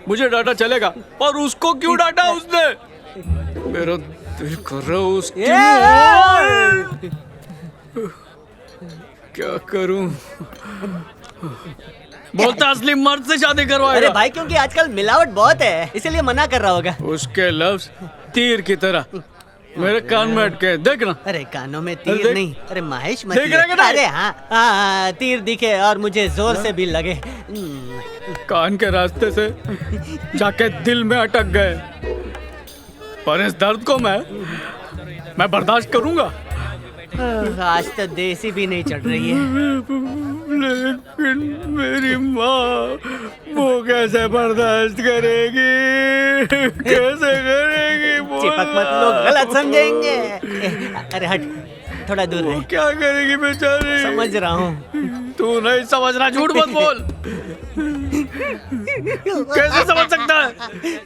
मुझे डांटा चलेगा, पर उसको क्यों डांटा उसने? मेरा दिल कर रहा है उसकी। क्या करूं? बोलता असली मर्द से शादी करवाएगा। अरे भाई, क्योंकि आजकल मिलावट बहुत है, इसीलिए मना कर रहा होगा। उसके लफ्ज तीर की तरह मेरे कान में अटके, देखना। अरे कानों में तीर नहीं, अरे महेश मत देख रहे हैं? अरे हाँ, तीर दिखे और मुझे जोर से भी लगे। कान के रास्ते से जाके दिल में अटक गए, पर इस दर्द को मैं बर्दाश्त करूंगा। आज तो देसी भी नहीं चढ़ रही है। लेकिन मेरी माँ वो कैसे बर्दाश्त करेगी? कैसे करेगी? चिपक मत, लोग गलत समझेंगे। अरे हट, थोड़ा दूर रह। क्या करेगी बेचारी? समझ रहा हूँ। तू नहीं समझ रहा, झूठ मत बोल। कैसे समझ सकता है?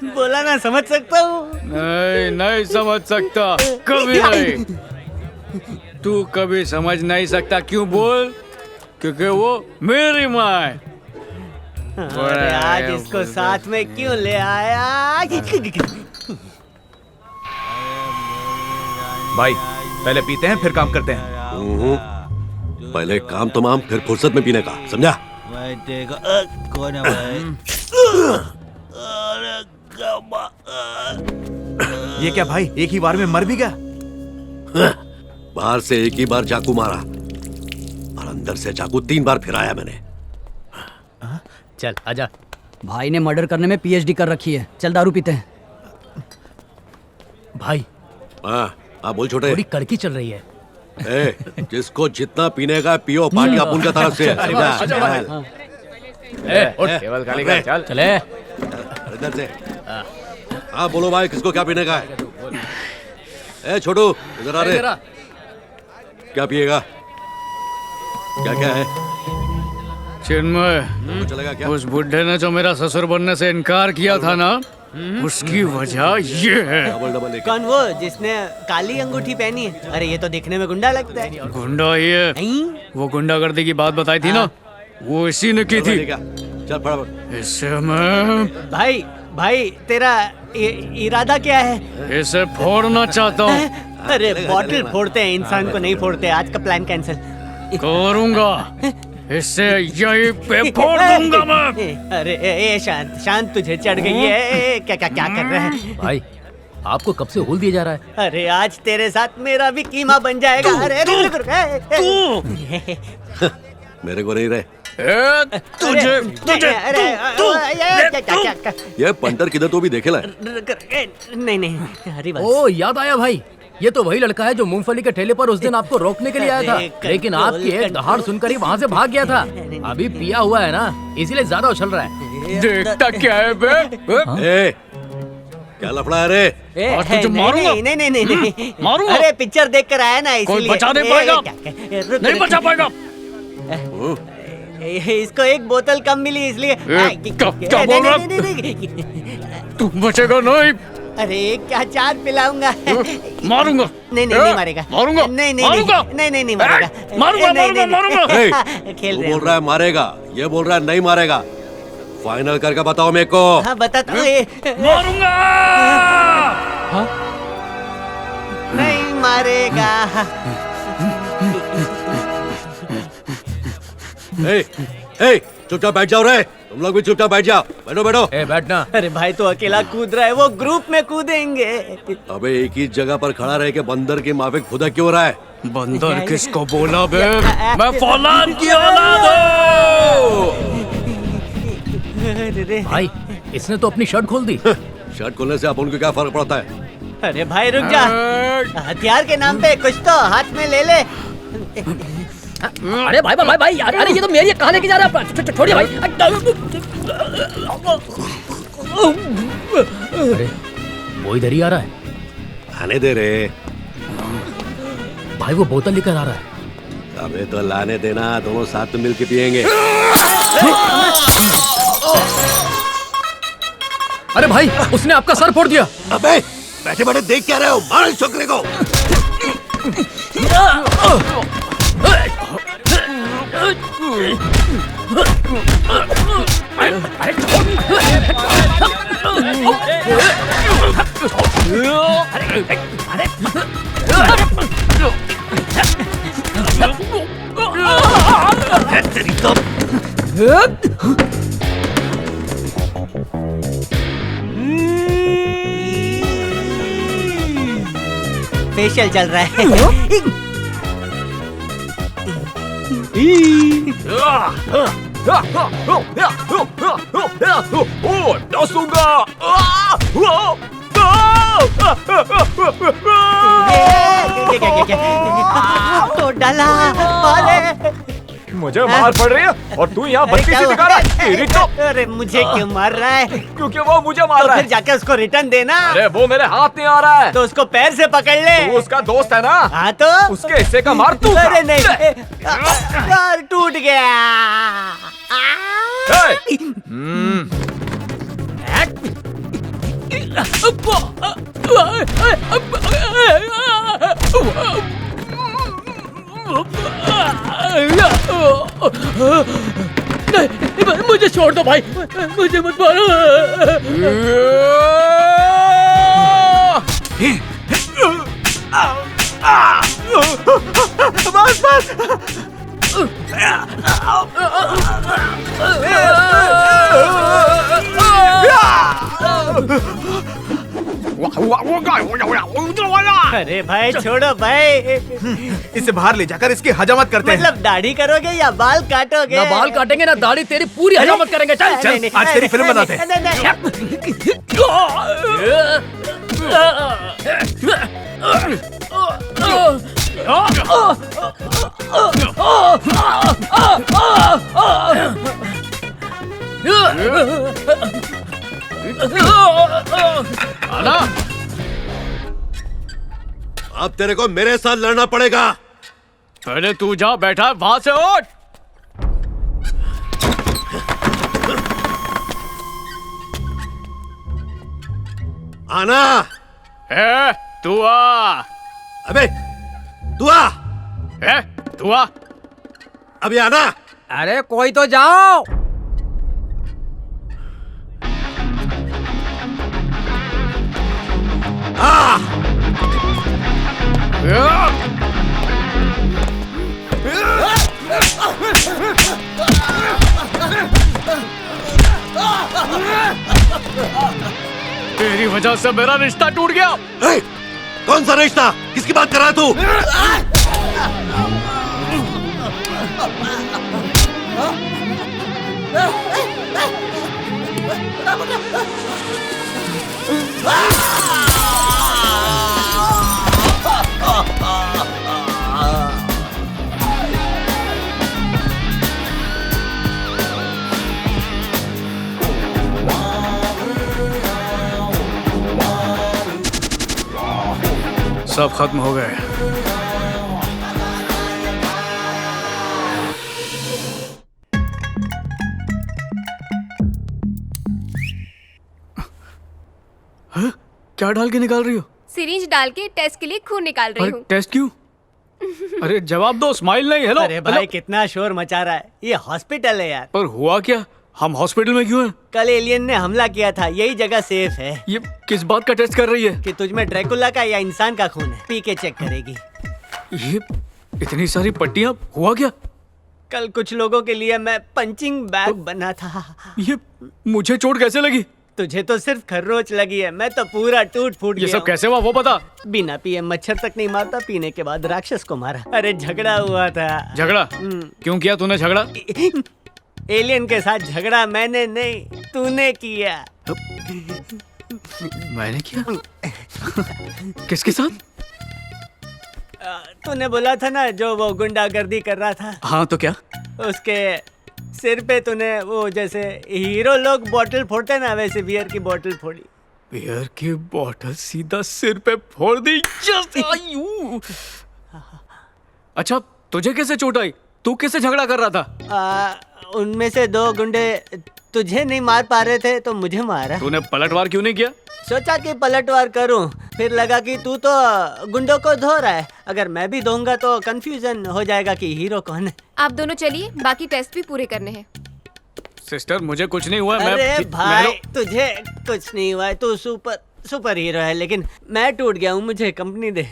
बोला ना, समझ सकता हूँ। नहीं समझ सकता, कभी नहीं। तू कभी समझ नहीं सकता, क्यों बोल? क्योंकि वो मेरी माँ है। अरे आज इसको साथ में क्यों ले आया? भाई पहले पीते हैं फिर काम करते हैं। पहले काम तमाम फिर फुर्सत में पीने का, समझा? कौन है भाई? ये क्या भाई, एक ही बार में मर भी गया? बाहर से एक ही बार चाकू मारा और अंदर से चाकू 3 बार फिराया मैंने। चल आजा। भाई ने मर्डर करने में पीएचडी कर रखी है, चल दारू पीते हैं। भाई हाँ बोल छोटे। थोड़ी कड़की चल रही है। जिसको जितना पीने का पियो, पार्टी अपन का तरफ से। केवल खाली कर, चल चले इधर से। हाँ बोलो भाई, किसको क्या पीने का है? छोटू इधर आ रहे। क्या पिएगा? क्या क्या है? चिन्मय, चलेगा क्या? उस बुढ़े ने जो मेरा ससुर बनने से इनकार किया था ना, उसकी वजह ये है। कौन वो जिसने काली अंगूठी पहनी है? अरे ये तो दिखने में गुंडा लगता है। गुंडा ही है। वो गुंडागर्दी की बात बताई थी ना, वो इसी ने की थी। चल फटाफट। इससे मैं भाई तेरा इरादा क्या है? इसे फोड़ना चाहता हूँ। अरे बॉटल फोड़ते हैं, इंसान को नहीं फोड़ते। आज का प्लान कैंसिल करूंगा। इससे यही पे फोड़ दूंगा मैं। अरे शांत तुझे चढ़ गई है। क्या क्या क्या कर रहा है भाई? आपको कब से होल दिया जा रहा है? अरे आज तेरे साथ मेरा भी कीमा बन जाएगा। अरे मेरे को नहीं रहे। तुझे ये पंटर किधर तो भी देखेला? नहीं हरी बात। ओ याद आया भाई, ये तो वही लड़का है जो मूंगफली के ठेले पर उस दिन आपको रोकने के लिए आया था, लेकिन आपकी एक दहाड़ सुनकर ही वहाँ से भाग गया था। अभी पिया हुआ है ना, इसीलिए ज्यादा उछल रहा है। देखता क्या है बे? क्या लफड़ा है रे? आज तुझे मारूंगा। नहीं मारूंगा। अरे पिक्चर देख कर आया ना, कोई इसलिए। बचा नहीं पाएगा। नहीं बचा पाएगा। इसको एक बोतल कम मिली इसलिए। क्या बोल रहा? तू बचेगा नहीं। अरे क्या चार पिलाऊंगा। मारूंगा। नहीं मारेगा। मारूंगा। नहीं मारूंगा। नहीं मारेगा। मारूंगा। खेल बोल रहा है मारेगा, ये बोल रहा है नहीं मारेगा। फाइनल करके बताओ मेरे को। हाँ बताता हूँ। मारूंगा। नहीं मारेगा। चुपचाप बैठ जाओ रे, तुम लोग भी चुपचाप बैठ जाओ। बैठो। बैठना। अरे भाई तो अकेला कूद रहा है, वो ग्रुप में कूदेंगे। अबे एक ही जगह पर खड़ा रह के बंदर की माफिक खुदा क्यों रहा है? बंदर किसको बोला बे? मैं फौलाद की औलाद हूँ। भाई इसने तो अपनी शर्ट खोल दी। शर्ट खोलने से अपन को क्या फर्क पड़ता है? अरे भाई रुक जा, हथियार के नाम पे कुछ तो हाथ में ले ले। अरे भाई भाई भाई यार, अरे ये तो मेरी कहाँ लेके जा रहा है? छोड़िए भाई। अरे वो इधर ही आ रहा है। आने दे रे। भाई वो बोतल लेकर आ रहा है। अबे तो लाने देना, दोनों साथ में मिलके पियेंगे। अरे भाई उसने आपका सर फोड़ दिया। अबे बैठे बैठे देख क्या रहे हो? मारो इस छोकरे को। फेशियल चल रहा है। तो डाला मारे। मुझे मार पड़ रही है और तू यहाँ बत्तीसी दिखा रहा है। तेरी तो। अरे मुझे क्यों मार रहा है? क्योंकि वो मुझे मार रहा है। फिर जाके उसको रिटर्न देना। अरे वो मेरे हाथ नहीं आ रहा है। तो उसको पैर से पकड़ ले। तू उसका दोस्त है ना? हाँ तो उसके हिस्से का मार तू। अरे नहीं, यार टूट गया। नहीं, मुझे छोड़ दो भाई, मुझे मत मारो। बस बस। अरे भाई छोड़ो भाई। इसे बाहर ले जाकर इसकी हजामत करते हैं। मतलब दाढ़ी करोगे या बाल काटोगे? ना बाल काटेंगे ना दाढ़ी, तेरी पूरी हजामत करेंगे। चल चल आज तेरी फिल्म बनाते हैं। आना, अब तेरे को मेरे साथ लड़ना पड़ेगा। पहले तू जा बैठा, वहां से उठ। आना। तू आ। अबे तू आ। तू आ। अभी आना। अरे कोई तो जाओ। तेरी वजह से मेरा रिश्ता टूट गया। कौन सा रिश्ता? किसकी बात कर रहा है तू? सब खत्म हो गए। क्या डाल के निकाल रही हो? सिरिंज डाल के टेस्ट के लिए खून निकाल रही हूँ। टेस्ट क्यों? अरे जवाब दो, स्माइल नहीं। हेलो। अरे भाई कितना शोर मचा रहा है, ये हॉस्पिटल है यार। पर हुआ क्या? हम हॉस्पिटल में क्यों हैं? कल एलियन ने हमला किया था, यही जगह सेफ है। ये किस बात का टेस्ट कर रही है? कि तुझ में ड्रैकुला का या इंसान का खून है, पी के चेक करेगी। ये इतनी सारी पट्टियां, हुआ क्या? कल कुछ लोगों के लिए मैं पंचिंग बैग बना था। ये मुझे चोट कैसे लगी? तुझे तो सिर्फ खर्रोच लगी है, मैं तो पूरा टूट फूट गया। ये सब कैसे हुआ वो बता। बिना पिए मच्छर तक नहीं मारता, पीने के बाद राक्षस को मारा। अरे झगड़ा हुआ था। झगड़ा? क्यों किया तूने झगड़ा? एलियन के साथ झगड़ा मैंने नहीं, तूने किया। मैंने किया? किसके साथ? तूने बोला था ना जो वो गुंडागर्दी कर रहा था, हाँ तो क्या? उसके सिर पे तूने वो जैसे हीरो लोग बॉटल फोड़ते ना वैसे बियर की बॉटल फोड़ी। बियर की बॉटल सीधा सिर पे फोड़ दी। अच्छा तुझे कैसे चोट आई? तू किससे झगड़ा कर रहा था? उनमें से 2 गुंडे तुझे नहीं मार पा रहे थे तो मुझे मारा। तूने पलटवार क्यों नहीं किया? सोचा कि पलटवार करूं, फिर लगा कि तू तो गुंडों को धो रहा है, अगर मैं भी धोऊंगा तो कंफ्यूजन हो जाएगा कि हीरो कौन है। आप दोनों चलिए, बाकी टेस्ट भी पूरे करने हैं। सिस्टर मुझे कुछ नहीं हुआ। अरे भाई तुझे कुछ नहीं हुआ है, तू सुपर हीरो है, लेकिन मैं टूट गया हूँ, मुझे कंपनी दे।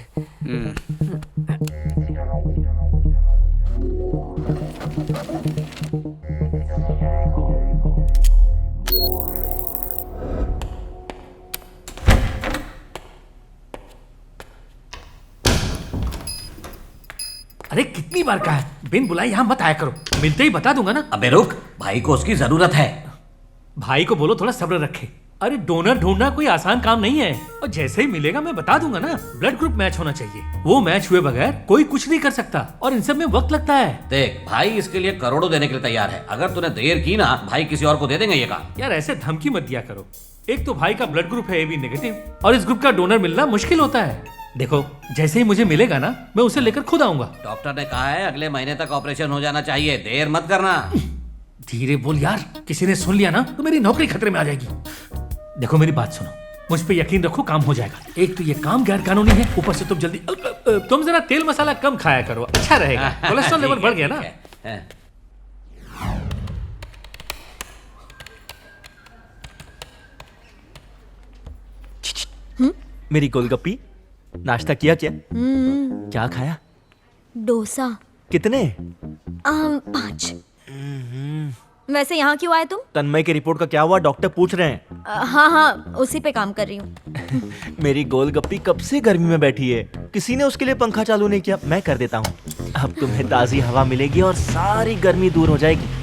अरे कितनी बार कहा है बिन बुलाए यहाँ मत आया करो, मिलते ही बता दूंगा ना। अबे रुक, भाई को उसकी जरूरत है। भाई को बोलो थोड़ा सब्र रखे। अरे डोनर ढूंढना कोई आसान काम नहीं है, और जैसे ही मिलेगा मैं बता दूंगा ना। ब्लड ग्रुप मैच होना चाहिए, वो मैच हुए बगैर कोई कुछ नहीं कर सकता, और इन सब में वक्त लगता है। देख भाई इसके लिए करोड़ों देने के लिए तैयार है, अगर तूने देर की ना भाई किसी और को दे देंगे ये काम। यार ऐसे धमकी मत दिया करो, एक तो भाई का ब्लड ग्रुप है AB नेगेटिव, और इस ग्रुप का डोनर मिलना मुश्किल होता है। देखो जैसे ही मुझे मिलेगा ना मैं उसे लेकर खुद आऊंगा। डॉक्टर ने कहा है अगले महीने तक ऑपरेशन हो जाना चाहिए, देर मत करना। धीरे बोल यार, किसी ने सुन लिया ना तो मेरी नौकरी खतरे में आ जाएगी। देखो मेरी बात सुनो, मुझ पे यकीन रखो, काम हो जाएगा। एक तो ये काम गैर कानूनी है, ऊपर से तुम जल्दी तुम जरा तेल मसाला कम खाया करो, अच्छा रहेगा। कोलेस्ट्रॉल लेवल बढ़ गया ना। मेरी गोलगप्पी, नाश्ता किया क्या? क्या खाया? डोसा। कितने? 5। वैसे यहाँ क्यों आए तुम? तन्मय की रिपोर्ट का क्या हुआ? डॉक्टर पूछ रहे हैं। हाँ उसी पे काम कर रही हूँ। मेरी गोलगप्पी कब से गर्मी में बैठी है, किसी ने उसके लिए पंखा चालू नहीं किया। मैं कर देता हूँ, अब तुम्हें ताजी हवा मिलेगी और सारी गर्मी दूर हो जाएगी।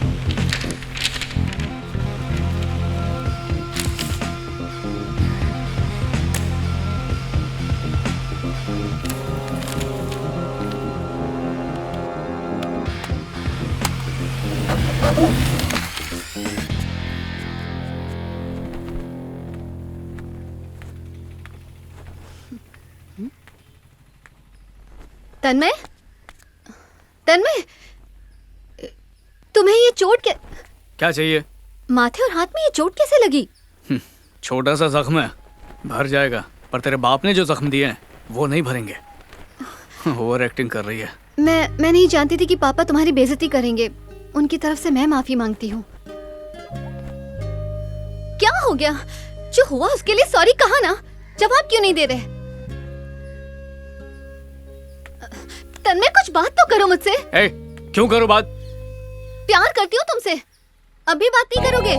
तन्मय, तन्मय, तुम्हें ये चोट क्या चाहिए? माथे और हाथ में ये चोट कैसे लगी? छोटा सा जख्म है, भर जाएगा, पर तेरे बाप ने जो जख्म दिए हैं वो नहीं भरेंगे। ओवर एक्टिंग कर रही है। मैं नहीं जानती थी कि पापा तुम्हारी बेइज्जती करेंगे, उनकी तरफ से मैं माफी मांगती हूँ। क्या हो गया? जो हुआ उसके लिए सॉरी कहा ना, जवाब क्यों नहीं दे रहे? तन्मय कुछ बात तो करो मुझसे। क्यों करो बात? प्यार करती हूँ तुमसे, अभी बात नहीं करोगे?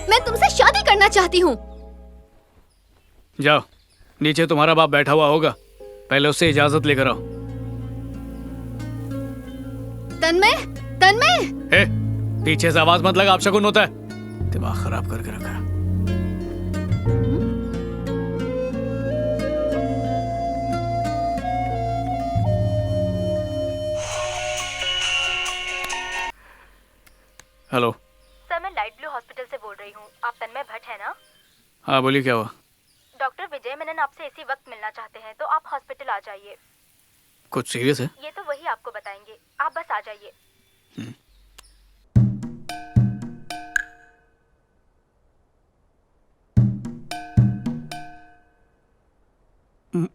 मैं तुमसे शादी करना चाहती हूँ। जाओ, नीचे तुम्हारा बाप बैठा हुआ होगा, पहले उससे इजाजत लेकर आओ। तन्मय, तन्मय! पीछे से आवाज मत लगा, अपशकुन होता है। दिमाग खराब करके रखा है। हेलो सर, मैं लाइट ब्लू हॉस्पिटल से बोल रही हूँ। आप तन्मय भट्ट है ना? हाँ बोलिए, क्या हुआ? डॉक्टर विजय मेनन आपसे इसी वक्त मिलना चाहते हैं, तो आप हॉस्पिटल आ जाइए। कुछ सीरियस है? ये तो वही आपको बताएंगे, आप बस आ जाइए।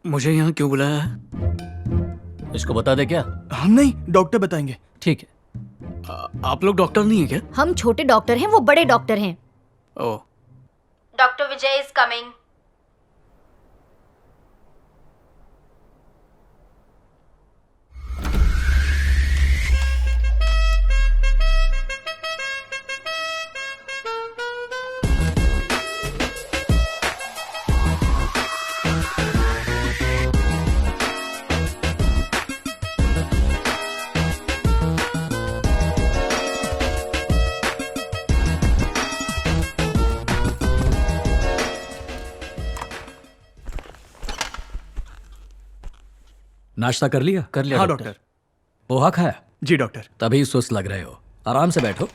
मुझे यहाँ क्यों बुलाया है? इसको बता दे क्या? हम नहीं, डॉक्टर बताएंगे। ठीक है। आप लोग डॉक्टर नहीं है क्या? हम छोटे डॉक्टर हैं, वो बड़े डॉक्टर हैं। ओह। Doctor Vijay is coming. नाश्ता कर लिया? कर लिया हाँ डॉक्टर। पोहा खाया? जी डॉक्टर। तभी सुस्त लग रहे हो, आराम से बैठो।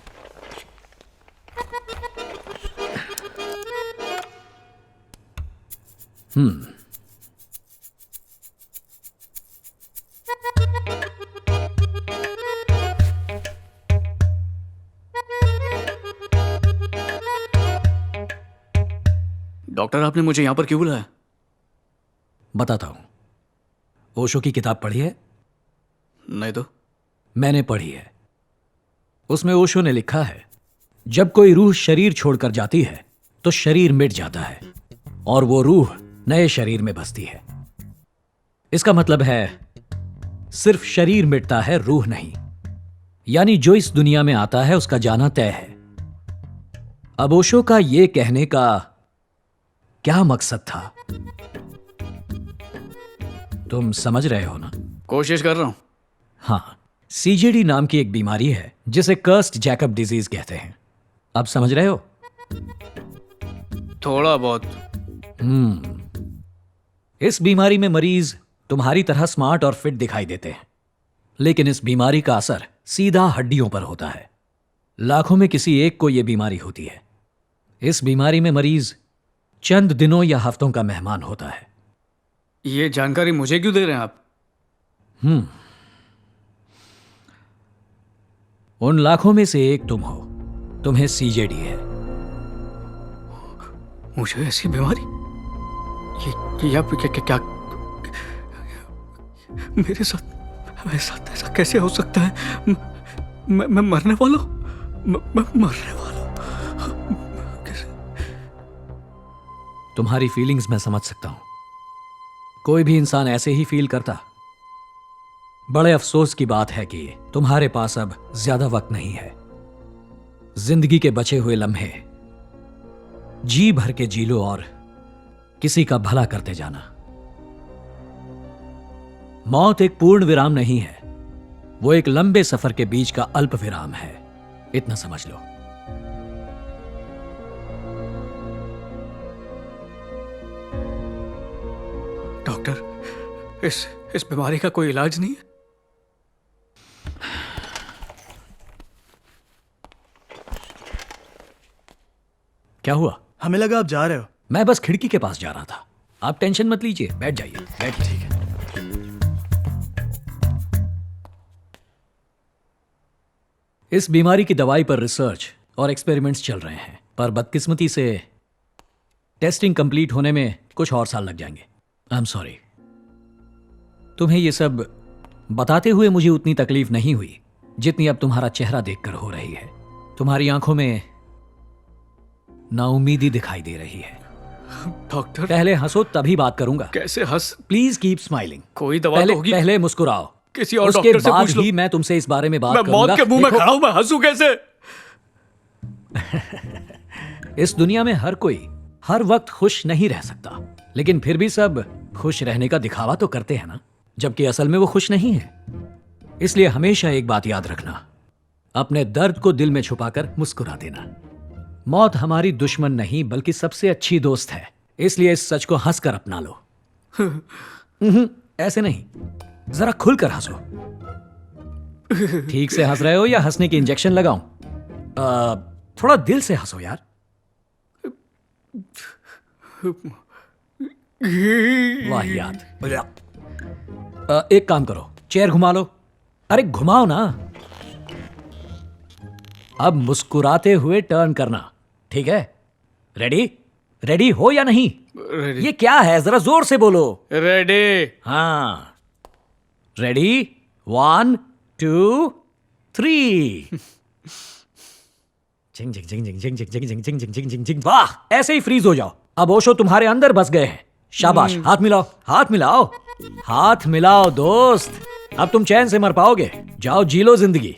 डॉक्टर आपने मुझे यहां पर क्यों बुलाया? बताता हूं। ओशो की किताब पढ़ी है? नहीं तो। मैंने पढ़ी है। उसमें ओशो ने लिखा है, जब कोई रूह शरीर छोड़कर जाती है तो शरीर मिट जाता है और वो रूह नए शरीर में बसती है। इसका मतलब है सिर्फ शरीर मिटता है, रूह नहीं। यानी जो इस दुनिया में आता है उसका जाना तय है। अब ओशो का ये कहने का क्या मकसद था? तुम समझ रहे हो ना? कोशिश कर रहा हूं। हाँ, सीजेडी नाम की एक बीमारी है जिसे कर्स्ड जैकब डिजीज कहते हैं। अब समझ रहे हो? थोड़ा बहुत। इस बीमारी में मरीज तुम्हारी तरह स्मार्ट और फिट दिखाई देते हैं, लेकिन इस बीमारी का असर सीधा हड्डियों पर होता है। लाखों में किसी एक को यह बीमारी होती है। इस बीमारी में मरीज चंद दिनों या हफ्तों का मेहमान होता है। ये जानकारी मुझे क्यों दे रहे हैं आप? उन लाखों में से एक तुम हो। तुम्हें सीजेडी है। मुझे ऐसी बीमारी? ये आप क्या मेरे साथ ऐसा कैसे हो सकता है? मैं मरने वाला हूं। मैं मरने वाला हूं। कैसे? तुम्हारी फीलिंग्स मैं समझ सकता हूं। कोई भी इंसान ऐसे ही फील करता। बड़े अफसोस की बात है कि तुम्हारे पास अब ज्यादा वक्त नहीं है। जिंदगी के बचे हुए लम्हे जी भर के जी लो और किसी का भला करते जाना। मौत एक पूर्ण विराम नहीं है, वो एक लंबे सफर के बीच का अल्प विराम है। इतना समझ लो। डॉक्टर, इस बीमारी का कोई इलाज नहीं है? क्या हुआ? हमें लगा आप जा रहे हो। मैं बस खिड़की के पास जा रहा था। आप टेंशन मत लीजिए, बैठ जाइए। बैठिए। ठीक है। इस बीमारी की दवाई पर रिसर्च और एक्सपेरिमेंट्स चल रहे हैं, पर बदकिस्मती से टेस्टिंग कंप्लीट होने में कुछ और साल लग जाएंगे। I am sorry. तुम्हें यह सब बताते हुए मुझे उतनी तकलीफ नहीं हुई जितनी अब तुम्हारा चेहरा देखकर हो रही है। तुम्हारी आंखों में नाउमीदी दिखाई दे रही है। डॉक्टर, पहले हंसो तभी बात करूंगा। कैसे हंस? Please keep smiling. कोई दवा तो होगी। पहले मुस्कुराओ। किसी और उसके डॉक्टर से बाद पूछ लो। ही मैं तुमसे इस बारे में बात मैं करूंगा। मौत के मुंह में खड़ा हूं, मैं हंसूं कैसे? इस दुनिया में हर कोई हर वक्त खुश नहीं रह सकता, लेकिन फिर भी सब खुश रहने का दिखावा तो करते हैं ना, जबकि असल में वो खुश नहीं है। इसलिए हमेशा एक बात याद रखना, अपने दर्द को दिल में छुपाकर मुस्कुरा देना। मौत हमारी दुश्मन नहीं बल्कि सबसे अच्छी दोस्त है, इसलिए इस सच को हंसकर अपना लो। ऐसे नहीं, जरा खुलकर हंसो। ठीक से हंस रहे हो या हंसने की इंजेक्शन लगाऊं? थोड़ा दिल से हंसो यार। वाहियात। एक काम करो, चेयर घुमा लो। अरे घुमाओ ना। अब मुस्कुराते हुए टर्न करना, ठीक है? रेडी? रेडी हो या नहीं? रेडी। ये क्या है, जरा जोर से बोलो। रेडी। हाँ, रेडी? 1 2 3। जिंग जिंग जिंग जिंग जिंग जिंग जिंग जिंग जिंग जिंग जिंग जिंग जिंग। वाह, ऐसे ही फ्रीज हो जाओ। अब ओशो तुम्हारे अंदर बस गए हैं। शाबाश, हाथ मिलाओ, हाथ मिलाओ, हाथ मिलाओ दोस्त। अब तुम चैन से मर पाओगे। जाओ जी लो जिंदगी।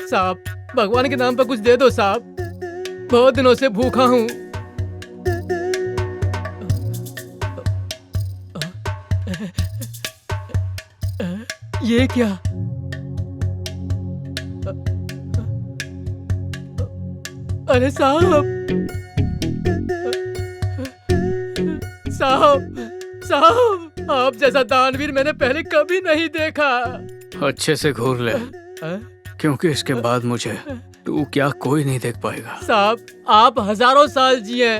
साहब, भगवान के नाम पर कुछ दे दो साहब, बहुत दिनों से भूखा हूँ। ये क्या? अरे साहब, साहब, साहब, आप जैसा दानवीर मैंने पहले कभी नहीं देखा। अच्छे से घूर ले, क्योंकि इसके बाद मुझे तू क्या कोई नहीं देख पाएगा। साहब, आप हजारों साल जिए।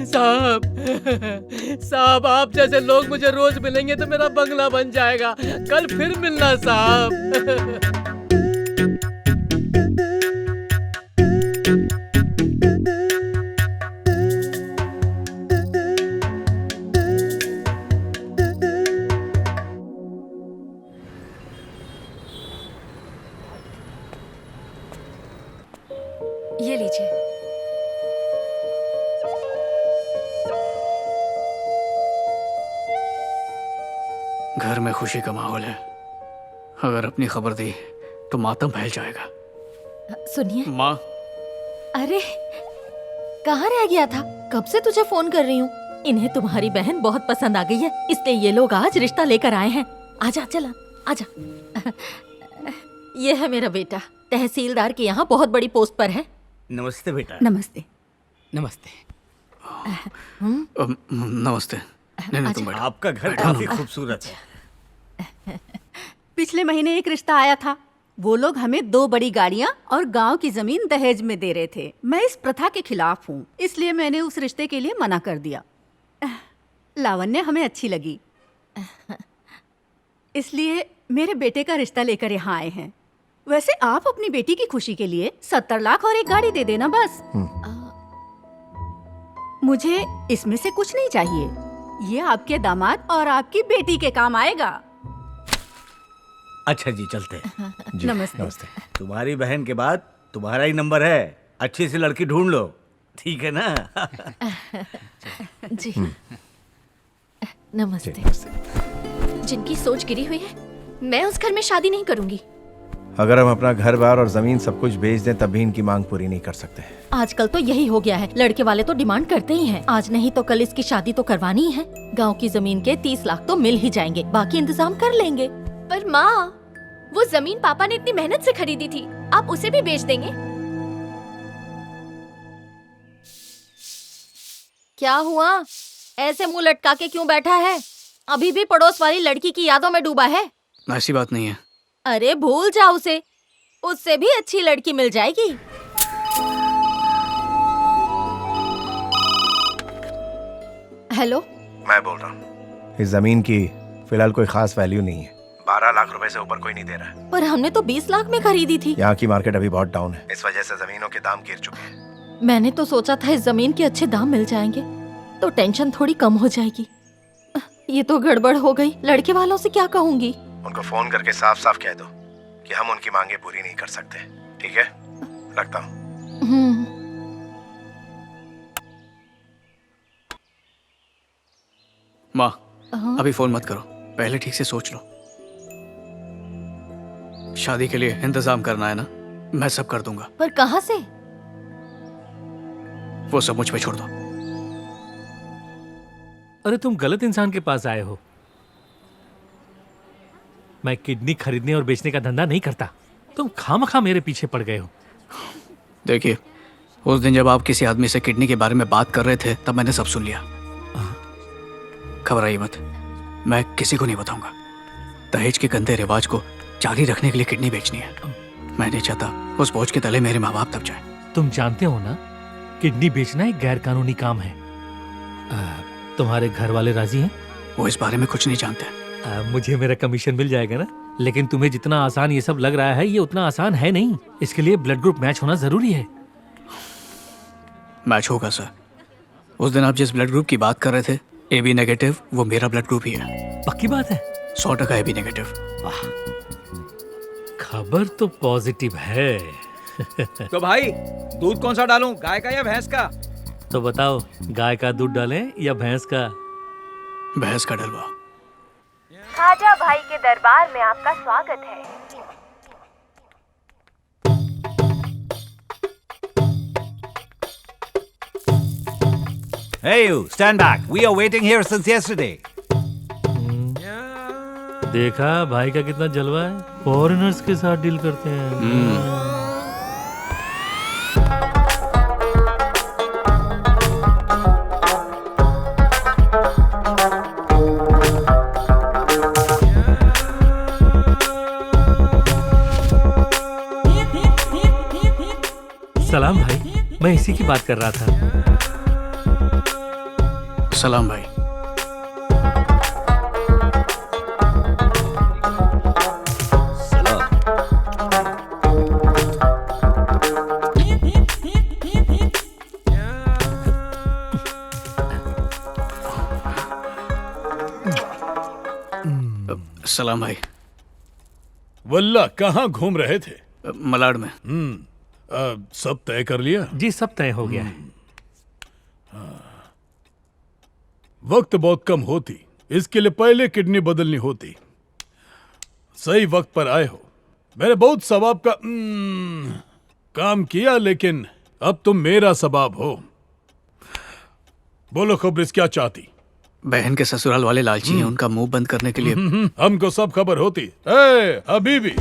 साहब, साहब, आप जैसे लोग मुझे रोज मिलेंगे तो मेरा बंगला बन जाएगा। कल फिर मिलना साहब। ये लीजिए। घर में खुशी का माहौल है। अगर अपनी खबर दी तो मातम फैल जाएगा। सुनिए माँ। अरे कहाँ रह गया था? कब से तुझे फोन कर रही हूँ। इन्हें तुम्हारी बहन बहुत पसंद आ गई है, इसलिए ये लोग आज रिश्ता लेकर आए हैं। आजा, चला आजा। ये है मेरा बेटा, तहसीलदार के यहाँ बहुत बड़ी पोस्ट पर है। नमस्ते बेटा। नमस्ते। नमस्ते। नमस्ते। नहीं, तुम बैठो। आपका घर काफी खूबसूरत है। पिछले महीने एक रिश्ता आया था। वो लोग हमें 2 बड़ी गाड़ियाँ और गांव की जमीन दहेज में दे रहे थे। मैं इस प्रथा के खिलाफ हूँ, इसलिए मैंने उस रिश्ते के लिए मना कर दिया। लावण्य हमें अच्छी लगी, इसलिए मेरे बेटे का रिश्ता लेकर यहाँ आए हैं। वैसे आप अपनी बेटी की खुशी के लिए 70 लाख और एक गाड़ी दे देना बस। मुझे इसमें से कुछ नहीं चाहिए। ये आपके दामाद और आपकी बेटी के काम आएगा। अच्छा जी, चलते हैं। जी, नमस्ते। नमस्ते। तुम्हारी बहन के बाद तुम्हारा ही नंबर है। अच्छी सी लड़की ढूंढ लो, ठीक है ना? जी नमस्ते। जिनकी सोच गिरी हुई है, मैं उस घर में शादी नहीं करूंगी। अगर हम अपना घर बार और जमीन सब कुछ बेच दें तब भी इनकी मांग पूरी नहीं कर सकते। आजकल तो यही हो गया है, लड़के वाले तो डिमांड करते ही हैं। आज नहीं तो कल इसकी शादी तो करवानी ही है। गांव की जमीन के 30 लाख तो मिल ही जाएंगे, बाकी इंतजाम कर लेंगे। पर माँ, वो जमीन पापा ने इतनी मेहनत से खरीदी थी, आप उसे भी बेच देंगे? क्या हुआ? ऐसे मुंह लटका के क्यों बैठा है? अभी भी पड़ोस वाली लड़की की यादों में डूबा है? ऐसी बात नहीं है। अरे भूल जाओ उसे, उससे भी अच्छी लड़की मिल जाएगी। हेलो, मैं बोल रहा हूँ। इस जमीन की फिलहाल कोई खास वैल्यू नहीं है। 12 लाख रुपए से ऊपर कोई नहीं दे रहा है। पर हमने तो 20 लाख में खरीदी थी। यहाँ की मार्केट अभी बहुत डाउन है, इस वजह से जमीनों के दाम गिर चुके हैं। मैंने तो सोचा था इस जमीन के अच्छे दाम मिल जाएंगे तो टेंशन थोड़ी कम हो जाएगी। ये तो गड़बड़ हो गई। लड़के वालों से क्या कहूँगी? उनको फोन करके साफ साफ कह दो कि हम उनकी मांगे पूरी नहीं कर सकते। ठीक है, रखता हूँ। माँ, अभी फोन मत करो, पहले ठीक से सोच लो। शादी के लिए इंतजाम करना है ना, मैं सब कर दूंगा। पर कहाँ से? वो सब मुझ पे छोड़ दो। अरे तुम गलत इंसान के पास आए हो। मैं किडनी खरीदने और बेचने का धंधा नहीं करता। तुम खामखा मेरे पीछे पड़ गए हो। देखिए, उस दिन जब आप किसी आदमी से किडनी के बारे में बात कर रहे थे तब मैंने सब सुन लिया। घबराइए मत, मैं किसी को नहीं बताऊंगा। दहेज के गंदे रिवाज को जारी रखने के लिए किडनी बेचनी है। मैं नहीं चाहता उस बोझ के तले मेरे माँ बाप दब जाए। तुम जानते हो ना, किडनी बेचना एक गैर कानूनी काम है। तुम्हारे घर वाले राजी हैं? वो इस बारे में कुछ नहीं जानते। मुझे मेरा कमीशन मिल जाएगा ना। लेकिन तुम्हें जितना आसान ये सब लग रहा है, ये उतना आसान है नहीं। इसके लिए ब्लड ग्रुप मैच होना जरूरी है। मैच होगा सर। उस दिन आप जिस ब्लड ग्रुप की बात कर रहे थे, AB नेगेटिव, वो मेरा ब्लड ग्रुप ही है। पक्की बात है? 100% AB नेगेटिव। वाह, खबर तो पॉजिटिव है। तो भाई दूध कौन सा डालूं, गाय का या भैंस का? तो बताओ, गाय का दूध डालें या भैंस का? भैंस का डलवाओ। खाजा भाई के दरबार में आपका स्वागत है। Hey you, stand back. We are waiting here since yesterday. देखा भाई का कितना जलवा है, फॉरेनर्स के साथ डील करते हैं। सलाम भाई, मैं इसी की बात कर रहा था। सलाम भाई। सलाम भाई। वल्ला कहाँ घूम रहे थे? मलाड में। सब तय कर लिया? जी सब तय हो गया है। वक्त बहुत कम होती, इसके लिए पहले किडनी बदलनी होती। सही वक्त पर आए हो। मैंने बहुत सवाब का काम किया, लेकिन अब तुम मेरा सबाब हो। बोलो खबरिस क्या चाहती? बहन के ससुराल वाले लालची हैं, उनका मुंह बंद करने के लिए। हमको सब खबर होती। ए, हबीबी,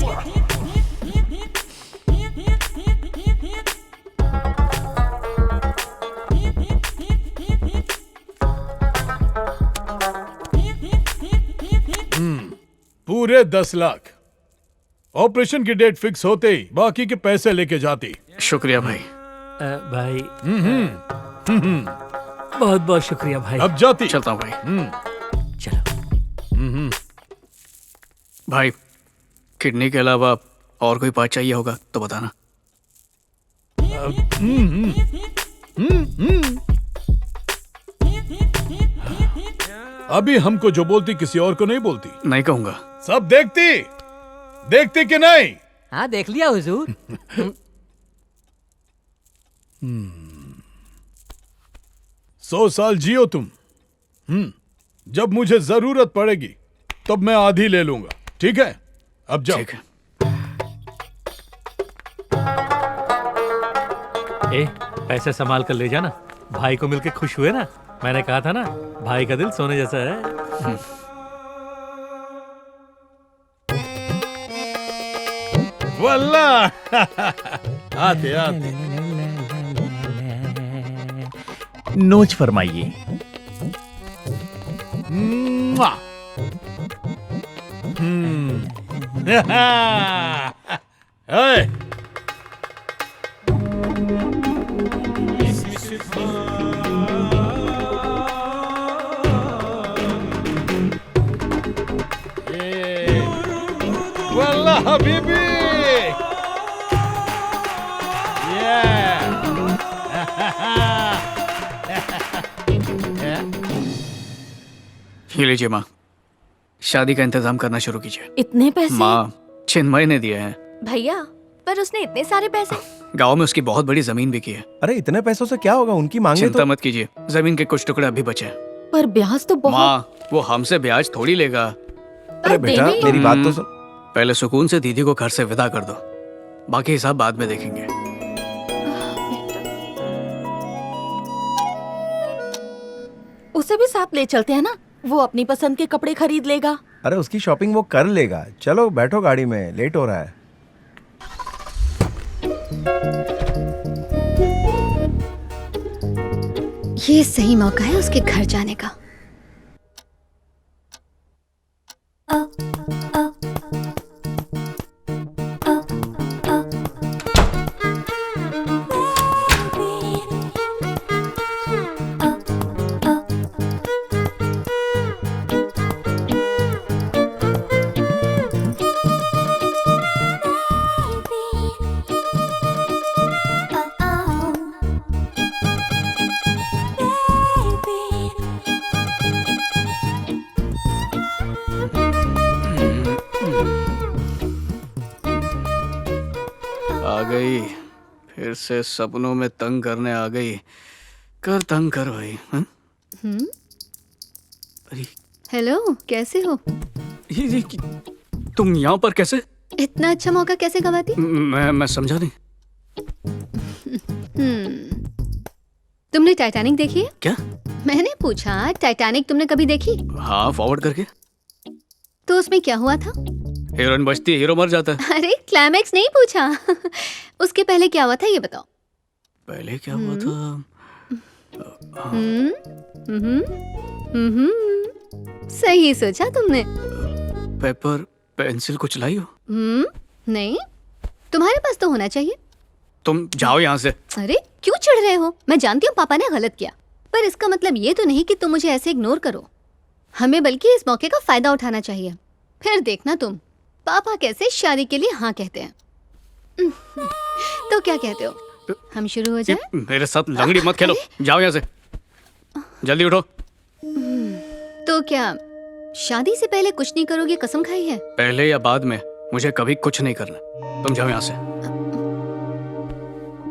पूरे 10 लाख। ऑपरेशन की डेट फिक्स होते ही बाकी के पैसे लेके जाती। शुक्रिया भाई। भाई बहुत बहुत शुक्रिया भाई। अब जाती। चलता हूँ भाई। चलो। भाई किडनी के अलावा और कोई पार्ट चाहिए होगा तो बताना। अभी हमको जो बोलती किसी और को नहीं बोलती। नहीं कहूंगा। सब देखती कि नहीं? हाँ देख लिया हुजूर। 100 साल जियो तुम। जब मुझे जरूरत पड़ेगी तब मैं आधी ले लूंगा, ठीक है? अब जाओ। ठीक है। पैसे संभाल कर ले जाना। भाई को मिलके खुश हुए ना? मैंने कहा था ना, भाई का दिल सोने जैसा है। वल्लाह आते नोच फरमाइए। वल्लाह हबीबी। ये लीजिए माँ, शादी का इंतजाम करना शुरू कीजिए। इतने पैसे? माँ, चिन्मय ने दिए हैं। भैया पर उसने इतने सारे पैसे। गांव में उसकी बहुत बड़ी जमीन बिकी है। अरे इतने पैसों से क्या होगा, उनकी मांगे चिंता तो। मत कीजिए, जमीन के कुछ टुकड़े अभी बचे हैं। पर ब्याज तो बहुत। माँ, वो हमसे ब्याज थोड़ी लेगा। अरे बेटा मेरी बात तो सुन। पहले सुकून से दीदी को घर से विदा कर दो, बाकी हिसाब बाद में देखेंगे। उसे भी साथ ले चलते हैं ना, वो अपनी पसंद के कपड़े खरीद लेगा। अरे उसकी शॉपिंग वो कर लेगा। चलो बैठो गाड़ी में, लेट हो रहा है। ये सही मौका है उसके घर जाने का। आ गई। फिर से सपनों में तंग करने आ गई। कर तंग कर भाई। हाँ? हेलो, कैसे हो? तुम यहाँ पर कैसे? इतना अच्छा मौका कैसे गवाती? मैं समझा नहीं। तुमने टाइटैनिक देखी है? क्या? मैंने पूछा टाइटैनिक तुमने कभी देखी? हाँ, फॉरवर्ड करके। तो उसमें क्या हुआ था? हीरोइन बचती है, हीरो मर जाता है। अरे क्लाइमैक्स नहीं पूछा। उसके पहले क्या हुआ था ये बताओ। पहले क्या हुआ था? सही सोचा तुमने। पेपर पेंसिल कुछ लाई हो? नहीं, तुम्हारे पास तो होना चाहिए। तुम जाओ यहाँ से। अरे क्यों चिढ़ रहे हो? मैं जानती हूँ पापा ने गलत किया, पर इसका मतलब ये तो नहीं कि तुम मुझे ऐसे इग्नोर करो। हमें बल्कि इस मौके का फायदा उठाना चाहिए। फिर देखना तुम पापा कैसे शादी के लिए हाँ कहते हैं। तो क्या कहते हो, हम शुरू हो जाए? मेरे साथ लंगड़ी मत खेलो, जाओ यहाँ से, जल्दी उठो। तो क्या शादी से पहले कुछ नहीं करोगे, कसम खाई है? पहले या बाद में मुझे कभी कुछ नहीं करना। तुम जाओ यहाँ से।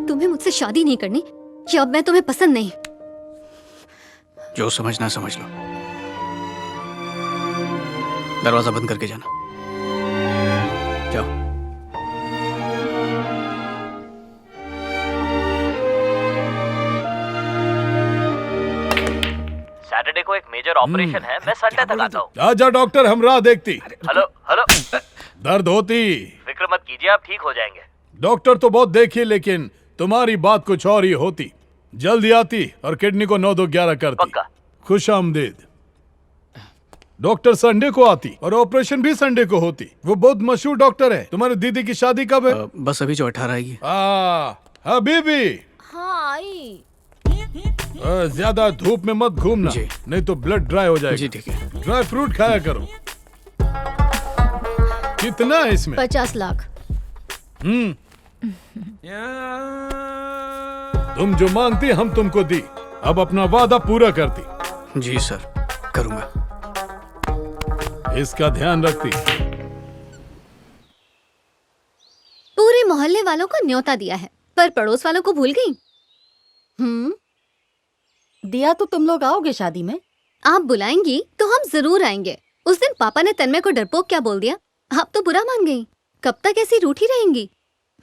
तुम्हें मुझसे शादी नहीं करनी या अब मैं तुम्हें पसंद नहीं? जो समझना समझ लो। दरवाजा बंद करके जाना। जाओ। सैटरडे को एक मेजर ऑपरेशन है, मैं संडे तक आता हूँ। आजा डॉक्टर, हम राह देखती। Hello hello. दर्द होती? फिक्र मत कीजिए, आप ठीक हो जाएंगे। डॉक्टर तो बहुत देखी, लेकिन तुम्हारी बात कुछ और ही होती। जल्दी आती और किडनी को 9-2-11 करती। पक्का। खुश आमदीद। डॉक्टर संडे को आती और ऑपरेशन भी संडे को होती। वो बहुत मशहूर डॉक्टर है। तुम्हारी दीदी की शादी कब है? बस अभी जो 18 आएगी। हबीबी। हाँ आई। ज्यादा धूप में मत घूमना, नहीं तो ब्लड ड्राई हो जाएगा। जी ठीक है। ड्राई फ्रूट खाया करो। कितना है इसमें? 50 लाख। तुम जो मांगती हम तुमको दी। अब अपना वादा पूरा करती। जी सर, करूंगा। इसका ध्यान रखती। पूरे मोहल्ले वालों को न्योता दिया है, पर पड़ोस वालों को भूल गई। दिया तो तुम लोग आओगे शादी में? आप बुलाएंगी तो हम जरूर आएंगे। उस दिन पापा ने तन्मय को डरपोक क्या बोल दिया, आप तो बुरा मान गई। कब तक ऐसी रूठी रहेंगी?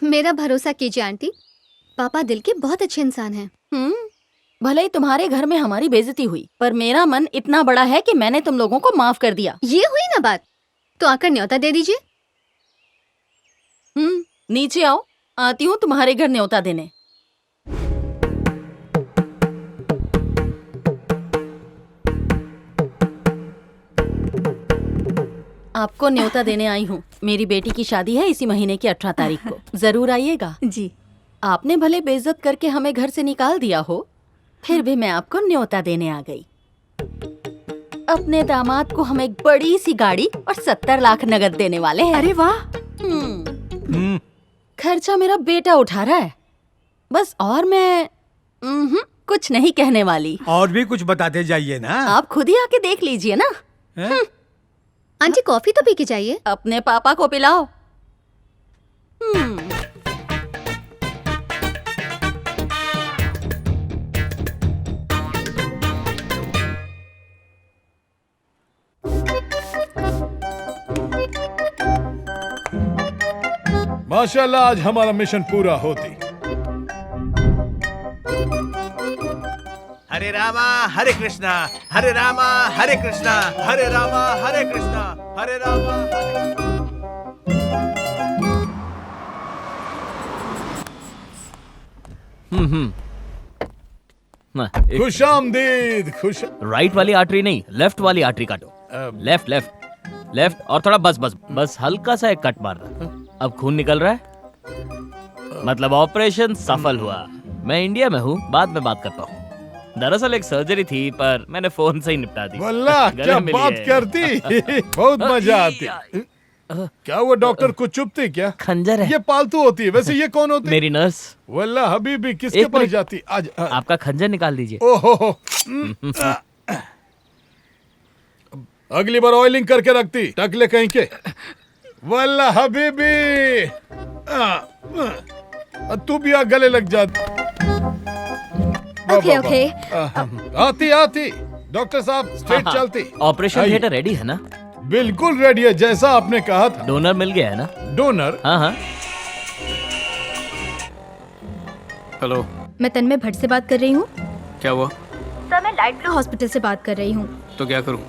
मेरा भरोसा कीजिए आंटी, पापा दिल के बहुत अच्छे इंसान हैं। भले ही तुम्हारे घर में हमारी बेइज्जती हुई, पर मेरा मन इतना बड़ा है कि मैंने तुम लोगों को माफ कर दिया। ये हुई ना बात, तो आकर न्योता दे दीजिए। नीचे आओ, आती हूँ तुम्हारे घर न्योता देने। आपको न्योता देने आई हूँ। मेरी बेटी की शादी है इसी महीने की 18 तारीख को। जरूर आइएगा। जी। आपने भले बेइज्जत करके हमें घर से निकाल दिया हो, फिर भी मैं आपको न्योता देने आ गई। अपने दामाद को हम एक बड़ी सी गाड़ी और 70 लाख नगद देने वाले हैं। अरे वाह। खर्चा मेरा बेटा उठा रहा है बस, और मैं कुछ नहीं कहने वाली। और भी कुछ बताते जाइए ना। आप खुद ही आके देख लीजिए ना। आंटी कॉफी तो पी के जाइए। अपने पापा को पिलाओ। माशाल्लाह, आज हमारा मिशन पूरा होती। हरे रामा हरे कृष्णा, हरे रामा हरे कृष्णा, हरे रामा हरे कृष्णा, हरे रामा खुश आमदीद। खुश। राइट वाली आर्टरी नहीं, लेफ्ट वाली आर्टरी काटो। लेफ्ट लेफ्ट लेफ्ट, और थोड़ा बस बस बस हल्का सा एक कट मारना। अब खून निकल रहा है, मतलब ऑपरेशन सफल हुआ। मैं इंडिया में हूँ, बाद में बात करता हूँ। दरअसल एक सर्जरी थी, पर मैंने फोन से ही निपटा दी। वल्लाह क्या बात करती। बहुत मजा आती। क्या वो डॉक्टर को चुपती क्या? खंजर है। ये पालतू होती है। वैसे ये कौन होती? मेरी नर्स। वल्लाह हबीबी, किसके पास जाती आज? आपका खंजर निकाल दीजिए। ओहो, अगली बार ऑयलिंग करके रखती, टकले कहीं के। वल्लाह हबीबी। तू भी आ गले लग जाती। Okay okay. आती आती डॉक्टर साहब स्ट्रेट चलती। ऑपरेशन थिएटर रेडी है ना? बिल्कुल रेडी है, जैसा आपने कहा था। डोनर मिल गया है ना? डोनर? हाँ हाँ। हेलो, मैं तन्मय भट्ट से बात कर रही हूँ। क्या हुआ? सर मैं लाइट ब्लू हॉस्पिटल से बात कर रही हूँ। तो क्या करूं?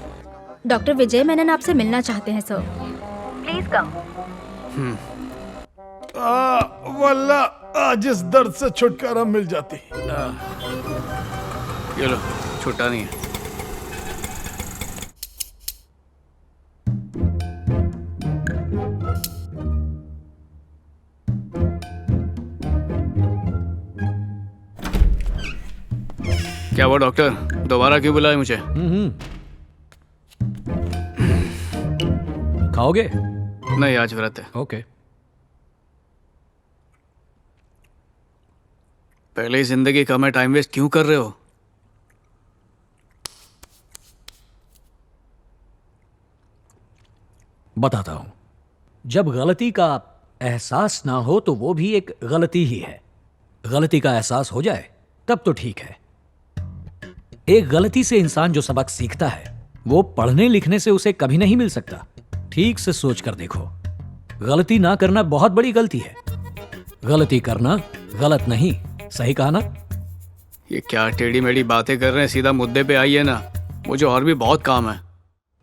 डॉक्टर विजय मेनन आपसे मिलना चाहते हैं सर। Please come. वल्ला आज इस दर्द से छुटकारा मिल जाती। ये लो, छुट्टा नहीं है। क्या हुआ डॉक्टर, दोबारा क्यों बुलाए मुझे? खाओगे? नहीं, आज व्रत है। ओके। पहले ही जिंदगी का मैं टाइम वेस्ट क्यों कर रहे हो? बताता हूं। जब गलती का एहसास ना हो तो वो भी एक गलती ही है। गलती का एहसास हो जाए तब तो ठीक है। एक गलती से इंसान जो सबक सीखता है वो पढ़ने लिखने से उसे कभी नहीं मिल सकता। ठीक से सोच कर देखो, गलती ना करना बहुत बड़ी गलती है। गलती करना गलत नहीं, सही कहा ना? ये क्या टेढ़ी मेढ़ी बातें कर रहे हैं, सीधा मुद्दे पे आइए ना। मुझे और भी बहुत काम है।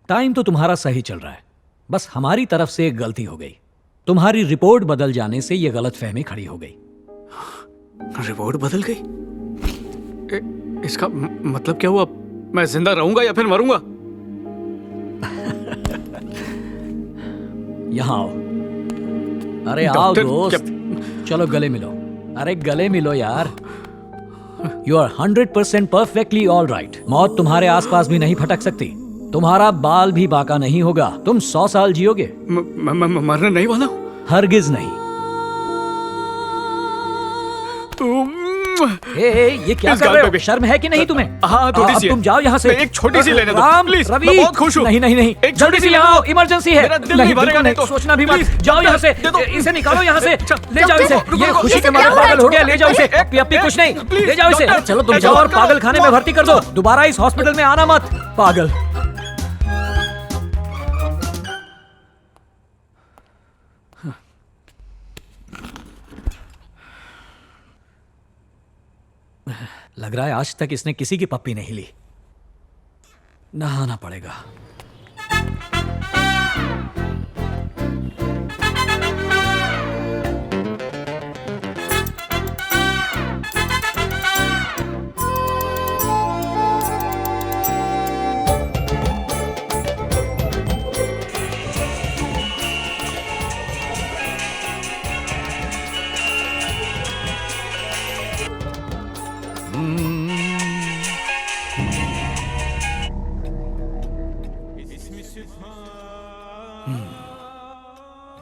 टाइम तो तुम्हारा सही चल रहा है, बस हमारी तरफ से एक गलती हो गई। तुम्हारी रिपोर्ट बदल जाने से यह गलतफहमी खड़ी हो गई। रिपोर्ट बदल गई? इसका मतलब क्या हुआ? मैं जिंदा रहूंगा या फिर मरूंगा? यहाँ आओ। अरे आओ दोस्त, चलो गले मिलो। अरे गले मिलो यार। You are 100% perfectly all right. मौत तुम्हारे आसपास भी नहीं फटक सकती। तुम्हारा बाल भी बाका नहीं होगा। तुम 100 साल जियोगे। मरने नहीं वाला? हरगिज नहीं। ये क्या कर रहे हो? शर्म है कि नहीं तुम्हें? हाँ, थोड़ी सी। तुम जाओ यहाँ से। एक छोटी सी लेने दो प्लीज। रवि, मैं बहुत खुश हूँ। नहीं नहीं नहीं, एक छोटी सी यहाँ आओ, इमरजेंसी है। मेरा दिल नहीं भरेगा नहीं तो। सोचना भी मत। जाओ यहाँ से, इसे निकालो यहाँ से। ले जाओ इसे। ये रुको, खुशी के मारे पागल हो गया। ले जाओ इसे। अभी कुछ नहीं, ले जाओ इसे। चलो तुम जाओ और पागल खाने में भर्ती कर दो। दोबारा इस हॉस्पिटल में आना मत, पागल। लग रहा है आज तक इसने किसी की पप्पी नहीं ली। नहाना पड़ेगा।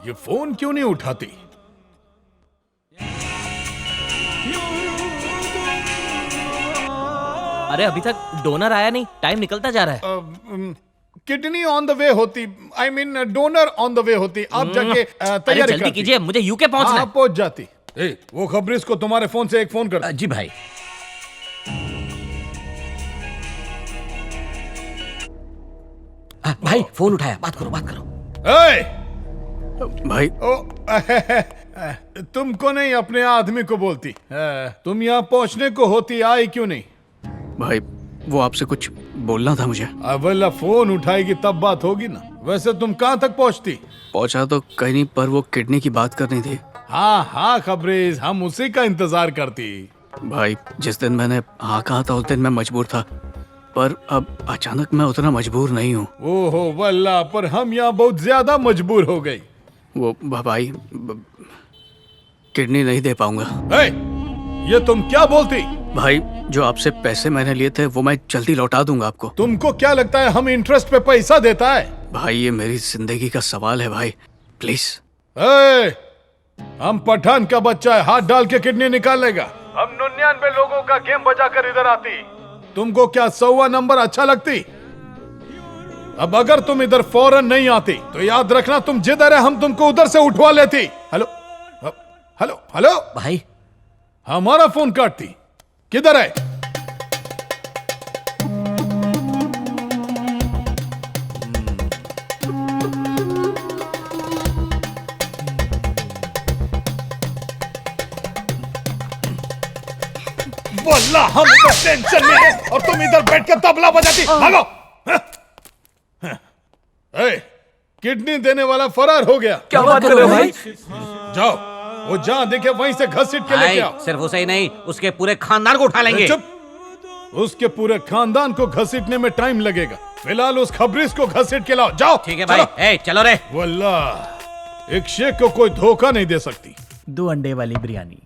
ये फोन क्यों नहीं उठाती? अरे अभी तक डोनर आया नहीं, टाइम निकलता जा रहा है। किडनी ऑन द वे होती, I mean donor on the way होती। आप जाके तैयारी जल्दी कीजिए, मुझे यूके पहुंचना है। पहुंच जाती। वो खबरीस को तुम्हारे फोन से एक फोन कर। जी भाई। भाई फोन उठाया, बात करो बात करो। भाई तुमको नहीं, अपने आदमी को बोलती। तुम यहाँ पहुँचने को होती, आई क्यों नहीं? भाई वो आपसे कुछ बोलना था मुझे। अवला फोन उठाएगी तब बात होगी ना। वैसे तुम कहाँ तक पहुँचती? पहुंचा तो कहीं नहीं, पर वो किडनी की बात करनी थी। हाँ हाँ खबरेज, हम उसी का इंतजार करती। भाई जिस दिन मैंने हाँ कहा था उस दिन मैं मजबूर था, पर अब अचानक मैं उतना मजबूर नहीं हूँ। ओहो वल्ला, पर हम यहाँ बहुत ज्यादा मजबूर हो गई। वो भाई किडनी नहीं दे पाऊंगा। ये तुम क्या बोलती? भाई जो आपसे पैसे मैंने लिए थे वो मैं जल्दी लौटा दूंगा आपको। तुमको क्या लगता है हम इंटरेस्ट पे पैसा देता है? भाई ये मेरी जिंदगी का सवाल है भाई, प्लीज। हम पठान का बच्चा है, हाथ डाल के किडनी निकाल लेगा। हम 99 लोगों का गेम बजा कर इधर आती। तुमको क्या 100वां नंबर अच्छा लगती? अब अगर तुम इधर फौरन नहीं आती तो याद रखना, तुम जिधर है हम तुमको उधर से उठवा लेती। हेलो हेलो हेलो भाई हमारा फोन काटती। किधर है? बोला हम इधर टेंशन में हैं और तुम इधर बैठ कर तबला बजाती। भागो। किडनी देने वाला फरार हो गया। क्या बात कर रहे हो भाई? जाओ, वो जहां देखे वहीं से घसीट के लेके आओ। सिर्फ उसे ही नहीं, उसके पूरे खानदान को उठा लेंगे। चुप। उसके पूरे खानदान को घसीटने में टाइम लगेगा। फिलहाल उस खबरीस को घसीट के लाओ। जाओ। ठीक है भाई। चलो रे। वल्लाह, एक शेख को कोई धोखा नहीं दे सकती। 2 अंडे वाली बिरयानी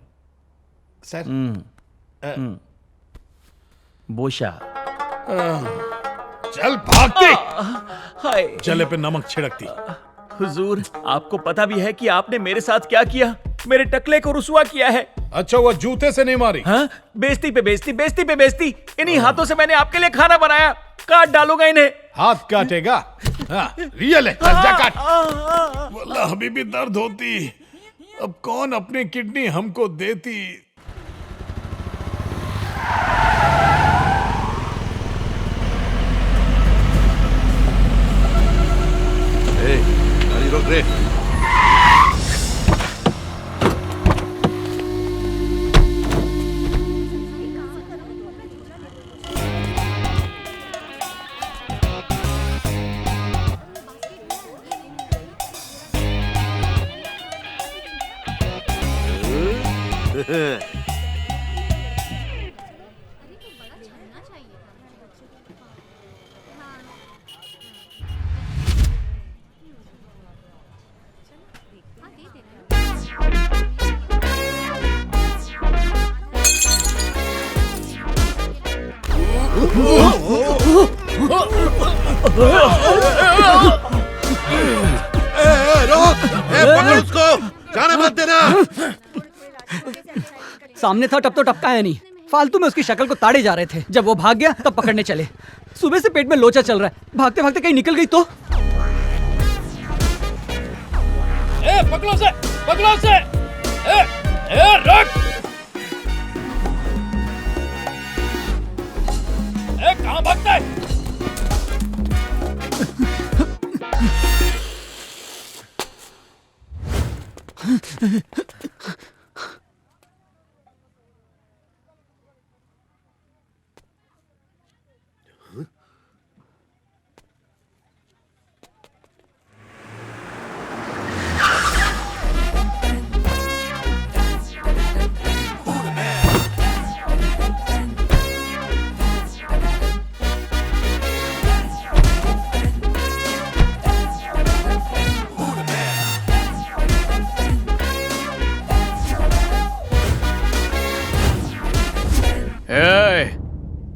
सर। बोशा। चल भागती। हाय। जले पे नमक छिड़कती। हुजूर, आपको पता भी है कि आपने मेरे साथ क्या किया? मेरे टकले को रुसवा किया है। अच्छा, वो जूते से नहीं मारी? हाँ, बेइज्जती पे बेइज्जती, बेइज्जती पे बेइज्जती। इन्हीं हाथों से मैंने आपके लिए खाना बनाया। काट डालूंगा इन्हें। हाथ काटेगा? हाँ, रियल है। चल जा काट। वल्लाह अभी भी दर्द होती। अब कौन अपनी किडनी हमको देती? गाड़ी रोक रे। पकड़ उसको, जाने मत देना। सामने था तब तो टपकाया नहीं। फालतू में उसकी शक्ल को ताड़े जा रहे थे। जब वो भाग गया तब पकड़ने चले। सुबह से पेट में लोचा चल रहा है। भागते भागते कहीं निकल गई तो। पकड़ो से, पकड़ो से। रख। कहाँ भागता है?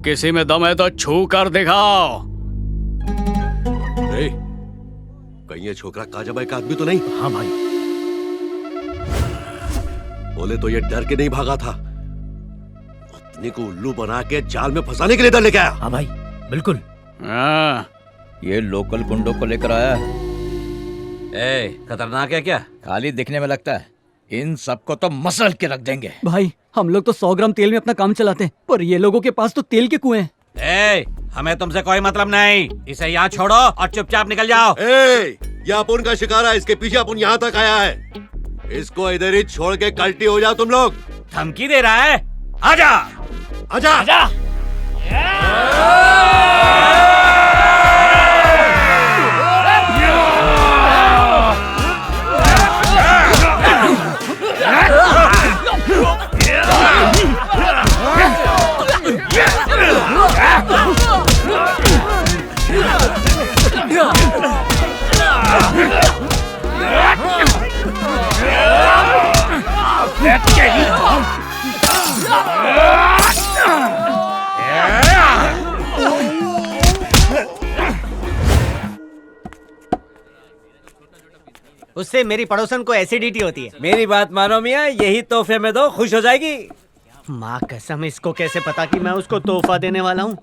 किसी में दम है तो छू कर दिखाओ। कहीं ये छोकरा काजाबाई का आदमी तो नहीं? हाँ भाई। बोले तो ये डर के नहीं भागा था, अपने को उल्लू बना के जाल में फंसाने के लिए इधर लेके आया। हाँ भाई, बिल्कुल। ये लोकल गुंडों को लेकर आया है। खतरनाक है क्या? खाली दिखने में लगता है। इन सबको तो मसल के रख देंगे। भाई, हम लोग तो 100 ग्राम तेल में अपना काम चलाते हैं, पर ये लोगों के पास तो तेल के कुएं हैं। हमें तुमसे कोई मतलब नहीं। इसे यहाँ छोड़ो और चुपचाप निकल जाओ। ये अपुन का शिकार है, इसके पीछे अपुन यहाँ तक आया है। इसको इधर ही छोड़ के कल्टी हो जाओ तुम लोग। धमकी दे रहा है? आजा, आजा, आजा। उससे मेरी पड़ोसन को एसिडिटी होती है। मेरी बात मानो मियाँ, यही तोहफे में दो, खुश हो जाएगी। माँ कसम, इसको कैसे पता कि मैं उसको तोहफा देने वाला हूँ?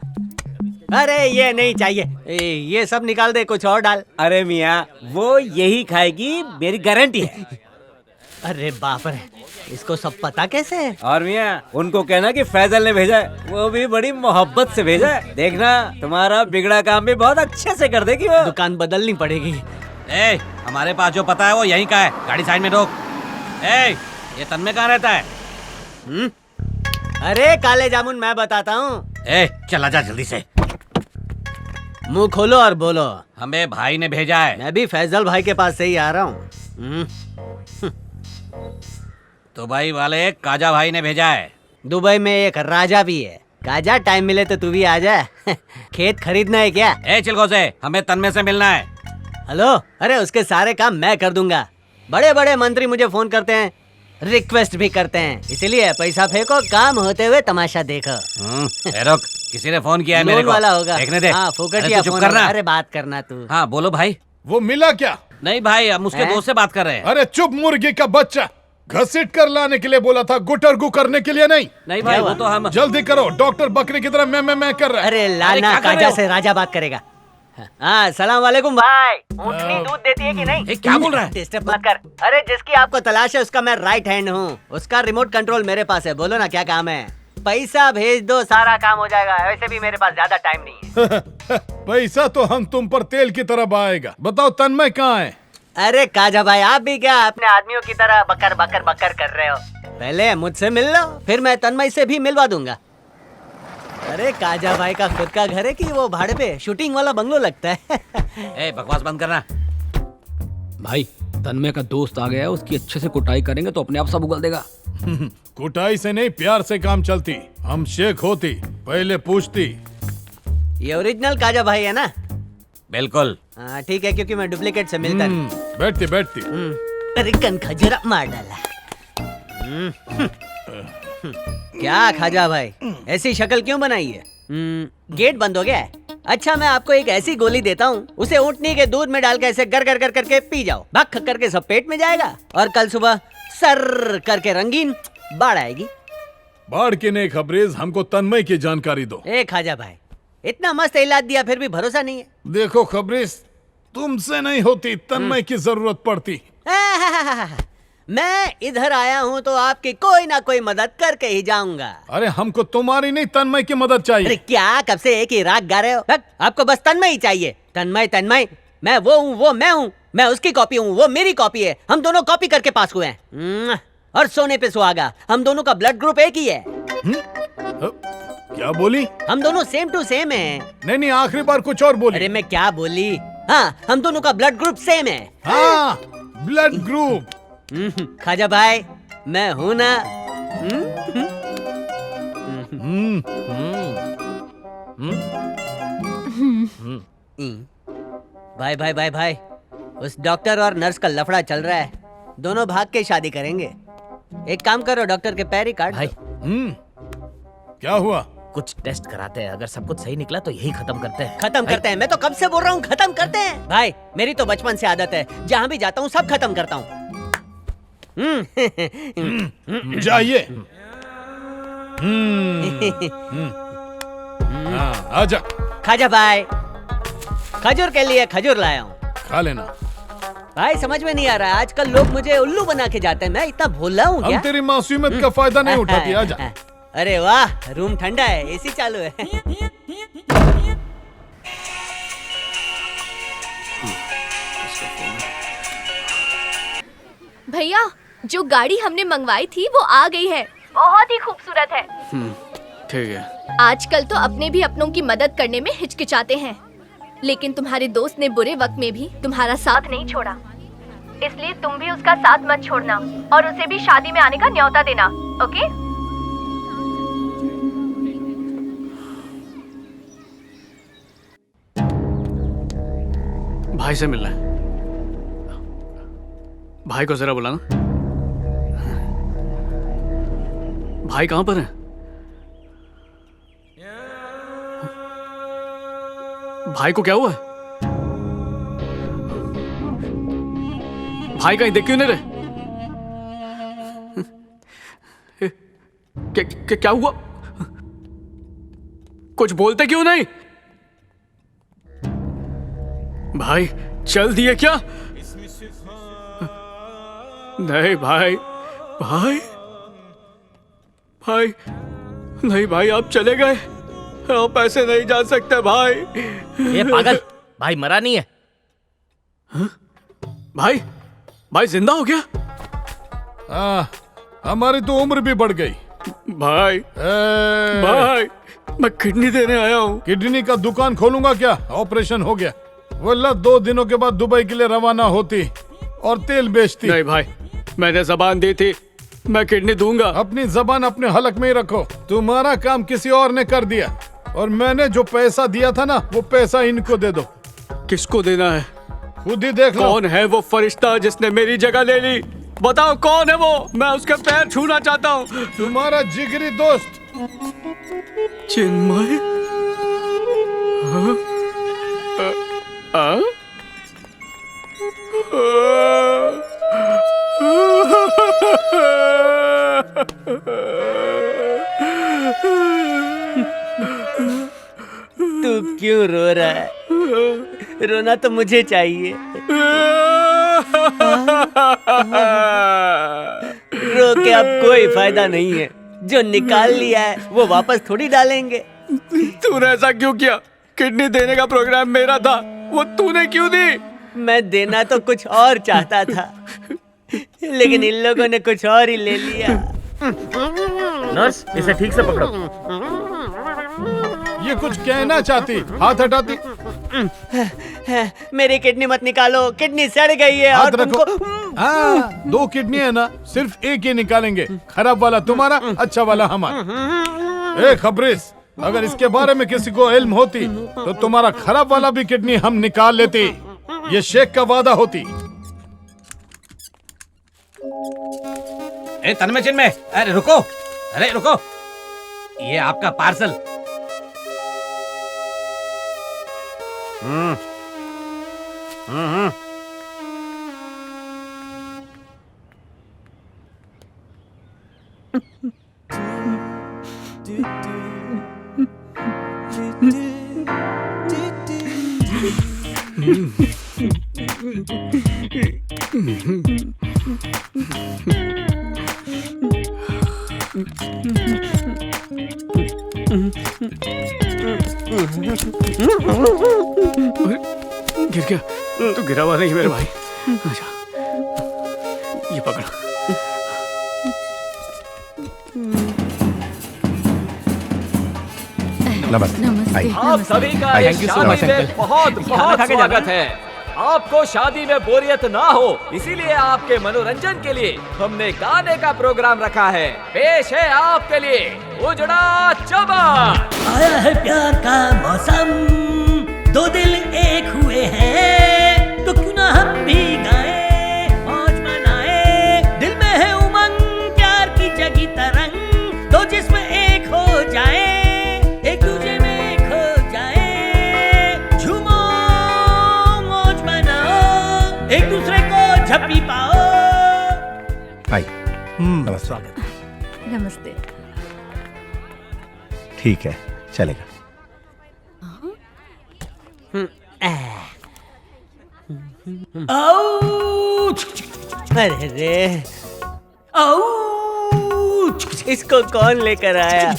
अरे ये नहीं चाहिए, ये सब निकाल दे, कुछ और डाल। अरे मियाँ, वो यही खाएगी, मेरी गारंटी है। अरे बाप रे, इसको सब पता कैसे है? और मियाँ उनको कहना कि फैजल ने भेजा है, वो भी बड़ी मोहब्बत से भेजा है। देखना तुम्हारा बिगड़ा काम भी बहुत अच्छे से कर देगी वो। दुकान बदलनी पड़ेगी। ए, हमारे पास जो पता है वो यहीं का है। गाड़ी साइड में रोक। ए, ये तन्मय कहाँ रहता है? अरे काले जामुन, मैं बताता हूँ। ए, चला जा जल्दी से। मुंह खोलो और बोलो। हमें भाई ने भेजा है। मैं भी फैजल भाई के पास से ही आ रहा हूँ। दुबई वाले काजा भाई ने भेजा है। दुबई में एक राजा भी है। काजा, टाइम मिले तो तू भी आ जा। खेत खरीदना है क्या? ए चिलगोज़े, हमें तन्मय से मिलना है। हेलो, अरे उसके सारे काम मैं कर दूंगा। बड़े बड़े मंत्री मुझे फोन करते हैं, रिक्वेस्ट भी करते हैं, इसलिए पैसा फेंको, काम होते हुए तमाशा देखो। रुक, किसी ने फोन किया है मेरे को। वाला होगा। देखने दे। हाँ, फोकटिया चुप फोन करना। होगा। अरे बात करना तू। हाँ बोलो भाई। वो मिला क्या? नहीं भाई, हम उसके दोस्त से बात कर रहे हैं। अरे चुप मुर्गी का बच्चा, घसीट कर लाने के लिए बोला था, गुटर गु करने के लिए नहीं। नहीं भाई, वो तो हम जल्दी करो, डॉक्टर बकरी की तरह मैं कर रहा है। अरे लाना, काजा से राजा बात करेगा। हाँ, सलाम वालेकुम भाई। ऊँटनी दूध देती है कि नहीं? क्या बोल रहा है? डिस्टर्ब मत कर। अरे जिसकी आपको तलाश है उसका मैं राइट हैंड हूँ। उसका रिमोट कंट्रोल मेरे पास है। बोलो ना क्या काम है? पैसा भेज दो, सारा काम हो जाएगा। वैसे भी मेरे पास ज्यादा टाइम नहीं है। पैसा तो हम तुम पर तेल की तरह बहाएगा। बताओ तन्मय कहाँ है? अरे काजा भाई, आप भी क्या अपने आदमियों की तरह बकर बकर बकर कर रहे हो? पहले मुझसे मिल लो, फिर मैं तन्मय से भी मिलवा दूंगा। अरे काजा भाई का खुद का घर है कि वो भाड़े पे शूटिंग वाला बंगलो लगता है? ए, बकवास बंद करना। भाई, तन्मय का दोस्त आ गया है, उसकी अच्छे से कुटाई करेंगे तो अपने आप सब उगल देगा। कुटाई से नहीं, प्यार से काम चलती। हम शेख होती, पहले पूछती। ये ओरिजिनल काजा भाई है ना? बिल्कुल। हाँ ठीक है, क्योंकि मैं डुप्लीकेट से मिलता नहीं। बैठती। अरे कन खजरा मार डाला। क्या खाजा भाई, ऐसी शक्ल क्यों बनाई है? गेट बंद हो गया है? अच्छा, मैं आपको एक ऐसी गोली देता हूँ, उसे ऊँटनी के दूध में डाल के ऐसे गर गर कर करके पी जाओ। भक करके सब पेट में जाएगा और कल सुबह सर करके रंगीन बाढ़ आएगी। बाढ़ की नहीं खबरेज, हमको तन्मय की जानकारी दो। ए खाजा भाई, इतना मस्त इलाज दिया फिर भी भरोसा नहीं है। देखो खबरेज, तुमसे नहीं होती, तन्मय की जरूरत पड़ती। मैं इधर आया हूँ तो आपकी कोई ना कोई मदद करके ही जाऊंगा। अरे हमको तुम्हारी नहीं, तन्मय की मदद चाहिए। अरे क्या कब से एक ही राग गा रहे हो? आपको बस तन्मय ही चाहिए। तन्मय तन्मय, मैं वो हूँ, वो मैं हूँ। मैं उसकी कॉपी हूँ, वो मेरी कॉपी है। हम दोनों कॉपी करके पास हुए हैं। और सोने पे सुहागा, हम दोनों का ब्लड ग्रुप एक ही है। क्या बोली? हम दोनों सेम टू सेम हैं। नहीं, आखिरी बार कुछ और बोली। अरे मैं क्या बोली? हाँ, हम दोनों का ब्लड ग्रुप सेम है। हाँ, ब्लड ग्रुप। खाजा भाई, मैं हूँ ना? भाई भाई भाई भाई, उस डॉक्टर और नर्स का लफड़ा चल रहा है। दोनों भाग के शादी करेंगे। एक काम करो, डॉक्टर के पैर ही काट भाई। क्या हुआ? कुछ टेस्ट कराते हैं, अगर सब कुछ सही निकला तो यही खत्म करते हैं। खत्म करते हैं? मैं तो कब से बोल रहा हूँ खत्म करते हैं। भाई, मेरी तो बचपन से आदत है, जहाँ भी जाता हूँ सब खत्म करता हूँ। जाइए। आजा। खाजा भाई, खजूर के लिए खजूर लाया हूँ, खा लेना। भाई समझ में नहीं आ रहा, आजकल लोग मुझे उल्लू बना के जाते हैं। मैं इतना भोला हूँ क्या? हम तेरी मासूमियत का फायदा नहीं उठाती। आजा। अरे वाह, रूम ठंडा है, एसी चालू है। भैया, जो गाड़ी हमने मंगवाई थी वो आ गई है। बहुत ही खूबसूरत है। ठीक है। आजकल तो अपने भी अपनों की मदद करने में हिचकिचाते हैं, लेकिन तुम्हारे दोस्त ने बुरे वक्त में भी तुम्हारा साथ नहीं छोड़ा, इसलिए तुम भी उसका साथ मत छोड़ना और उसे भी शादी में आने का न्योता देना, ओके? भाई से मिलना है। भाई को जरा बुलाना। भाई कहां पर है? भाई को क्या हुआ है? भाई कहीं देख क्यों नहीं रहे? क्या हुआ? कुछ बोलते क्यों नहीं? भाई चल दिए क्या? नहीं भाई, भाई, भाई, नहीं भाई, आप चले गए। आप ऐसे नहीं जा सकते भाई। ये पागल, भाई मरा नहीं है। भाई, भाई जिंदा हो गया? हमारी तो उम्र भी बढ़ गई। भाई, भाई, मैं किडनी देने आया हूँ। किडनी का दुकान खोलूंगा क्या? ऑपरेशन हो गया। वल्ला 2 दिनों के बाद दुबई के लिए रवाना होती और तेल बेचती। नहीं भाई, मैंने जबान दी थी, मैं किडनी दूंगा। अपनी जबान अपने हलक में ही रखो। तुम्हारा काम किसी और ने कर दिया और मैंने जो पैसा दिया था ना, वो पैसा इनको दे दो। किसको देना है? खुद ही देख लो। कौन है वो फरिश्ता जिसने मेरी जगह ले ली? बताओ कौन है वो? मैं उसके पैर छूना चाहता हूँ। तुम्हारा जिगरी दोस्त चिन्मय। तू क्यों रो रहा है? रोना तो मुझे चाहिए। रो के अब कोई फायदा नहीं है। जो निकाल लिया है वो वापस थोड़ी डालेंगे। तूने ऐसा क्यों किया? किडनी देने का प्रोग्राम मेरा था, वो तूने क्यों दी? मैं देना तो कुछ और चाहता था, लेकिन इन लोगों ने कुछ और ही ले लिया। नर्स, इसे ठीक से पकड़ो। ये कुछ कहना चाहती, हाथ हटाती। मेरी किडनी मत निकालो, किडनी सड़ गई है। हाथ और रखो। तुमको 2 किडनी है ना, सिर्फ एक ही निकालेंगे। खराब वाला तुम्हारा, अच्छा वाला हमारा। ए खबरिस, अगर इसके बारे में किसी को इल्म होती तो तुम्हारा खराब वाला भी किडनी हम निकाल लेते। ये शेख का वादा होती। ए तन्मय चिन्मय, अरे रुको, अरे रुको, ये आपका पार्सल। गिर गया? तू गिरा हुआ नहीं मेरे भाई। अच्छा, ये पकड़। नमस्ते। आप सभी का इस शादी में बहुत बहुत स्वागत है। आपको शादी में बोरियत ना हो, इसीलिए आपके मनोरंजन के लिए हमने गाने का प्रोग्राम रखा है। पेश है आपके लिए उजड़ा चमन। आया है प्यार का मौसम, 2 दिल एक हुए हैं, तो क्यों ना हम भी गाएं, मौज मनाएं। दिल में है उमंग, प्यार की जगी तरंग, तो जिसमें एक हो जाए, एक दूजे में खो जाए। झूमो, मौज मनाओ, एक दूसरे को झपी पाओ। हाय, नमस्ते। नमस्ते। ठीक है, चलेगा। अरे रे, इसको कौन लेकर आया?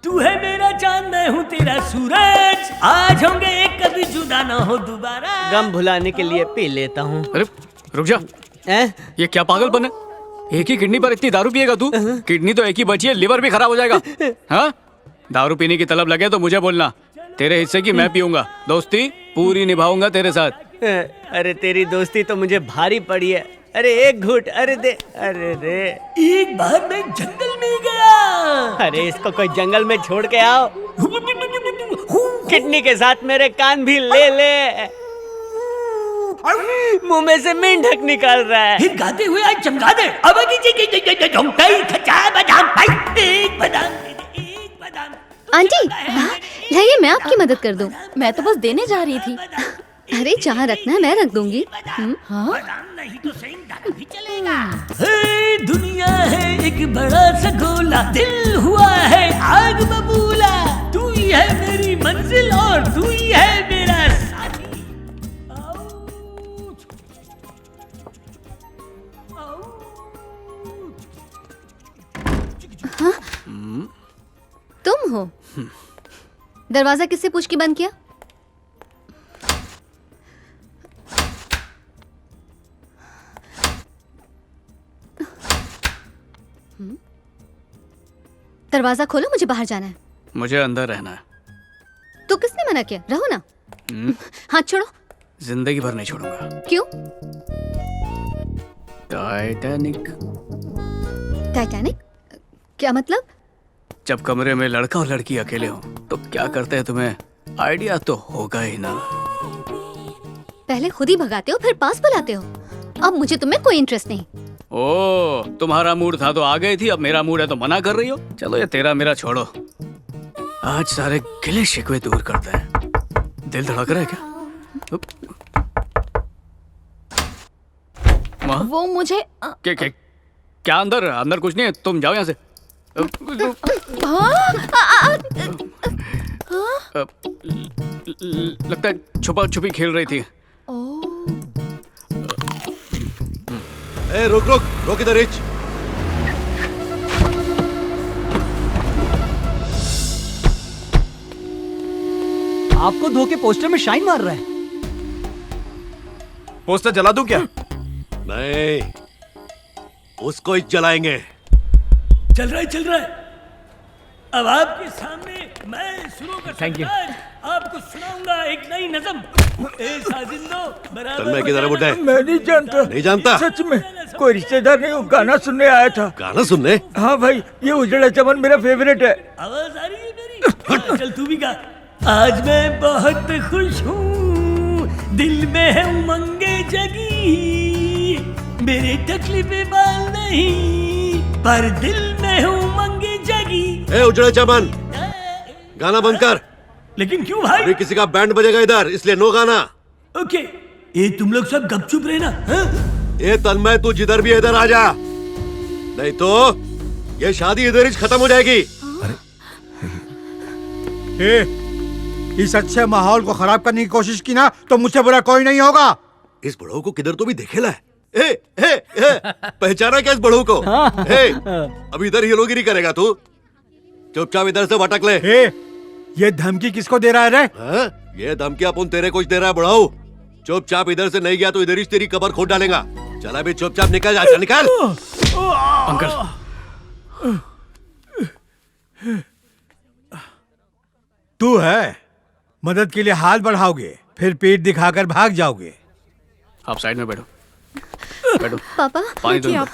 तू है मेरा चांद, मैं हूँ तेरा सूरज, आज होंगे एक, कभी जुदा ना हो दोबारा। गम भुलाने के लिए पी लेता हूँ। अरे रुक जा। ये क्या पागलपन है? एक ही किडनी पर इतनी दारू पिएगा तू? किडनी तो एक ही बची है, लिवर भी खराब हो जाएगा। हाँ, दारू पीने की तलब लगे तो मुझे बोलना, तेरे हिस्से की मैं पीऊंगा। दोस्ती पूरी निभाऊंगा तेरे साथ। अरे तेरी दोस्ती तो मुझे भारी पड़ी है। अरे एक घूट, अरे दे, अरे रे। एक बार मैं जंगल में गया। अरे इसको कोई जंगल में छोड़ के आओ। किडनी के साथ मेरे कान भी ले ले। मुंह में से मेंढक निकाल रहा है। फिर गाते हुए आज चमका दे। अब आंटी, लाइए मैं आपकी मदद कर दूं। मैं तो बस देने जा रही थी। अरे जहाँ रखना है मैं रख दूंगी। हाँ? हे दुनिया है एक बड़ा सा गोला, दिल हुआ है आग बबूला। तू ही है मेरी मंजिल और तू ही है मेरा साथी। दरवाजा किससे पूछ के बंद किया? दरवाजा खोलो, मुझे बाहर जाना है। मुझे अंदर रहना है। तो किसने मना किया? रहो ना। हाथ छोड़ो। जिंदगी भर नहीं छोड़ूंगा। क्यों? टाइटैनिक। टाइटैनिक? क्या मतलब? जब कमरे में लड़का और लड़की अकेले हो तो क्या करते हैं, तुम्हें आइडिया तो होगा ही ना। पहले खुद ही भगाते हो, फिर पास बुलाते हो। अब मुझे तुम्हें कोई इंटरेस्ट नहीं। ओ, तुम्हारा मूड था तो आ गई थी, अब मेरा मूड है तो मना कर रही हो। चलो ये तेरा मेरा छोड़ो, आज सारे गिले शिकवे दूर करते हैं। दिल धड़क रहा है क्या? वो मुझे क्या अंदर अंदर कुछ नहीं है, तुम जाओ यहाँ से। लगता है छुपा छुपी खेल रही थी। ए, रुक रुक रुक, इधर रिच। आपको धोखे पोस्टर में शाइन मार रहा है। पोस्टर जला दूं क्या? नहीं, उसको ही जलाएंगे। चल रहा है। अब आपके सामने मैं शुरू कर सकता आपको सुनाऊंगा एक नई नज़म। ए साजिंदो बराबर। तन्मय किधर है बुड्ढे? मैं नहीं जानता। नहीं जानता? सच में कोई रिश्तेदार नहीं हूँ, गाना सुनने आया था। गाना सुनने? हाँ भाई, ये उजड़ा चमन मेरा फेवरेट है। आवाज आ रही है मेरी? चल तू भी गा। आज मैं बहुत खुश हूँ, दिल में है उमंगे जगी, मेरे तकलीफें बाल नहीं, पर दिल में है उमंगे जगी। ए उजड़ा चमन, गाना बंद कर। लेकिन क्यों भाई? अभी किसी का बैंड बजेगा इधर, इसलिए नो गाना। ओके, ये तुम लोग सब गपचुप रहना। ये तन्मय, तू जिधर भी इधर आ जा, नहीं तो ये शादी इधर ही खत्म हो जाएगी। इस अच्छे माहौल को खराब करने की कोशिश की ना तो मुझसे बुरा कोई नहीं होगा। इस बड़ों को किधर तो भी देखेला है। पहचाना क्या इस बड़ों को? अब इधर हीरोगिरी करेगा तू? चुपचाप इधर से भटक ले। ये धमकी किसको दे रहा है रे? ये धमकी अपन तेरे कुछ दे रहा है बड़ाऊ। चुपचाप इधर से नहीं गया तो इधर ही तेरी कबर खोद डालेगा। चला भी चुपचाप निकल जा, निकल। अंकल, तू है, मदद के लिए हाथ बढ़ाओगे, फिर पेट दिखाकर भाग जाओगे। आप साइड में बैठो। बैठो। पापा, पानी दो।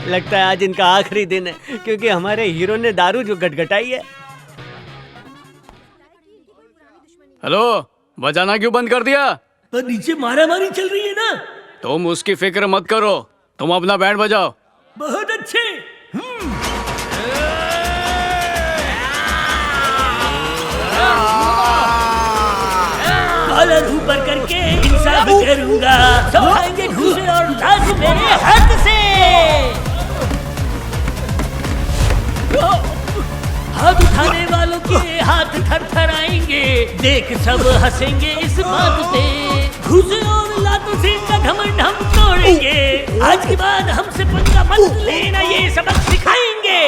लगता है आज इनका आखिरी दिन है, क्योंकि हमारे हीरो ने दारू जो गटगटाई है। हेलो, बजाना क्यों बंद कर दिया? पर नीचे मारामारी चल रही है ना। तुम उसकी फिक्र मत करो, तुम अपना बैंड बजाओ। बहुत अच्छे। कॉलर ऊपर करके इंसाफ करूंगा, सब खाएंगे घूसे और लाश मेरे हाथ से। हाथ उठाने वालों के हाथ थरथराएंगे, देख सब हंसेंगे इस बात पे। घूसे और लातों से इनका घमंड हम तोड़ेंगे। आज के बाद हमसे पंगा मत लेना, ये सबक सिखाएंगे।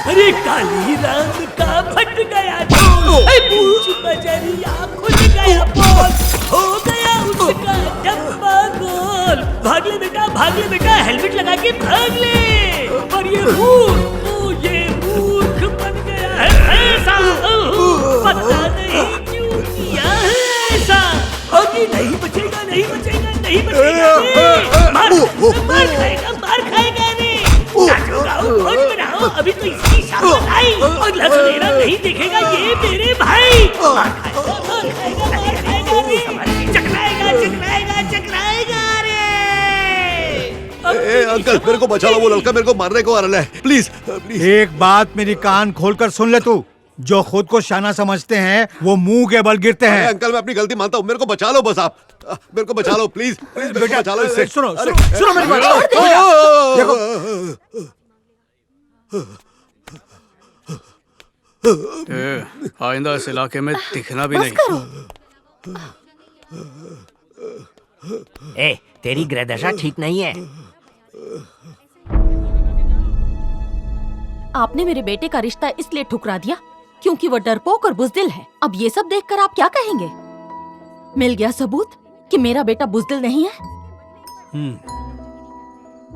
अरे काली रात का फट गया, पूछ बजरिया खुल गया, बोल हो गया उसका डब्बा खोल। भाग ले बेटा, हेलमेट लगा के भाग ले। और ये मूर्ख बन गया है ऐसा, पता नहीं क्यों किया है ऐसा। और ये नहीं बचेगा रे। मार खाएगा रे। नाचो गाओ मौज बनाओ, अभी तो इसकी शादी आई और लसलेरा नहीं देखेगा ये मेरे भाई। मार खाएगा रे। चकराएगा रे। अंकल मेरे को बचा लो, वो लड़का मेरे को मारने को आ रहा है, प्लीज प्लीज। एक बात मेरी कान खोलकर सुन ले तू, जो खुद को शाना समझते हैं वो मुंह के बल गिरते हैं। अंकल मैं अपनी गलती मानता हूँ, मेरे को बचा लो बस आप, मेरे को बचा लो प्लीज प्लीज, बेटा बचा लो इससे। सुनो मेरी बात, देखो आइंदा इस इलाके में दिखना भी नहीं। ए, तेरी ग्रहदशा ठीक नहीं है। आपने मेरे बेटे का रिश्ता इसलिए ठुकरा दिया क्योंकि वो डरपोक और बुजदिल है। अब ये सब देखकर आप क्या कहेंगे? मिल गया सबूत कि मेरा बेटा बुजदिल नहीं है।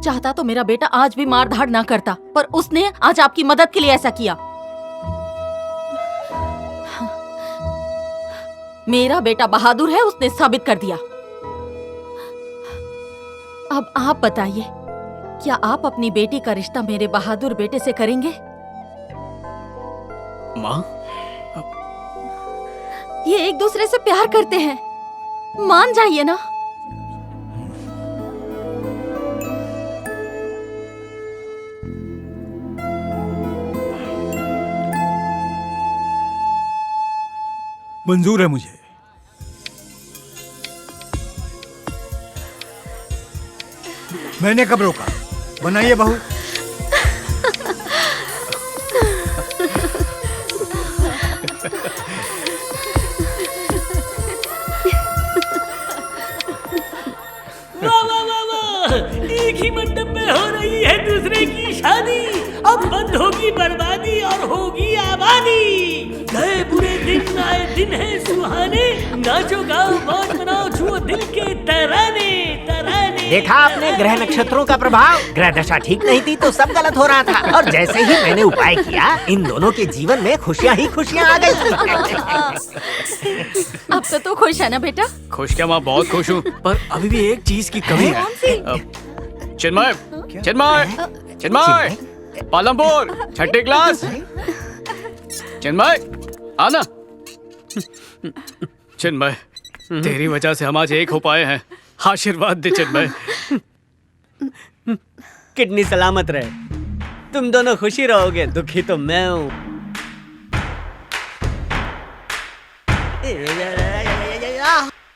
चाहता तो मेरा बेटा आज भी मार धाड़ ना करता, पर उसने आज आपकी मदद के लिए ऐसा किया। मेरा बेटा बहादुर है, उसने साबित कर दिया। अब आप बताइए, क्या आप अपनी बेटी का रिश्ता मेरे बहादुर बेटे से करेंगे? माँ, ये एक दूसरे से प्यार करते हैं, मान जाइए ना। मंजूर है मुझे। मैंने कब रोका? बनाइए बहू। वाह, एक ही मंडप में हो रही है दूसरे की शादी। अब बंद होगी बर्बादी और होगी आबादी। गए बुरे दिन आए दिन है सुहाने, नाचो गाओ मौज मनाओ, छुओ दिल के तराने। देखा आपने ग्रह नक्षत्रों का प्रभाव। ग्रह दशा ठीक नहीं थी तो सब गलत हो रहा था, और जैसे ही मैंने उपाय किया इन दोनों के जीवन में खुशियाँ ही खुशियाँ आ गई। अब तो खुश है ना बेटा? खुश क्या माँ, बहुत खुश हूँ, पर अभी भी एक चीज की कमी है। चिन्मय, पालमपुर छठी क्लास। चिन्मय आना। चिन्मय, तेरी वजह से हम आज एक हो पाए हैं, आशीर्वाद दे चिन्मय। किडनी सलामत रहे, तुम दोनों खुशी रहोगे, दुखी तो मैं हूँ।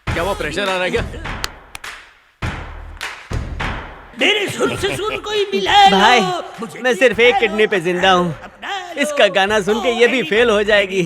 क्या वो प्रेशर आ रहा है क्या? मेरे सुन से सुन कोई मिला भाई, मैं सिर्फ एक किडनी पे जिंदा हूँ, इसका गाना सुन के ये भी फेल हो जाएगी।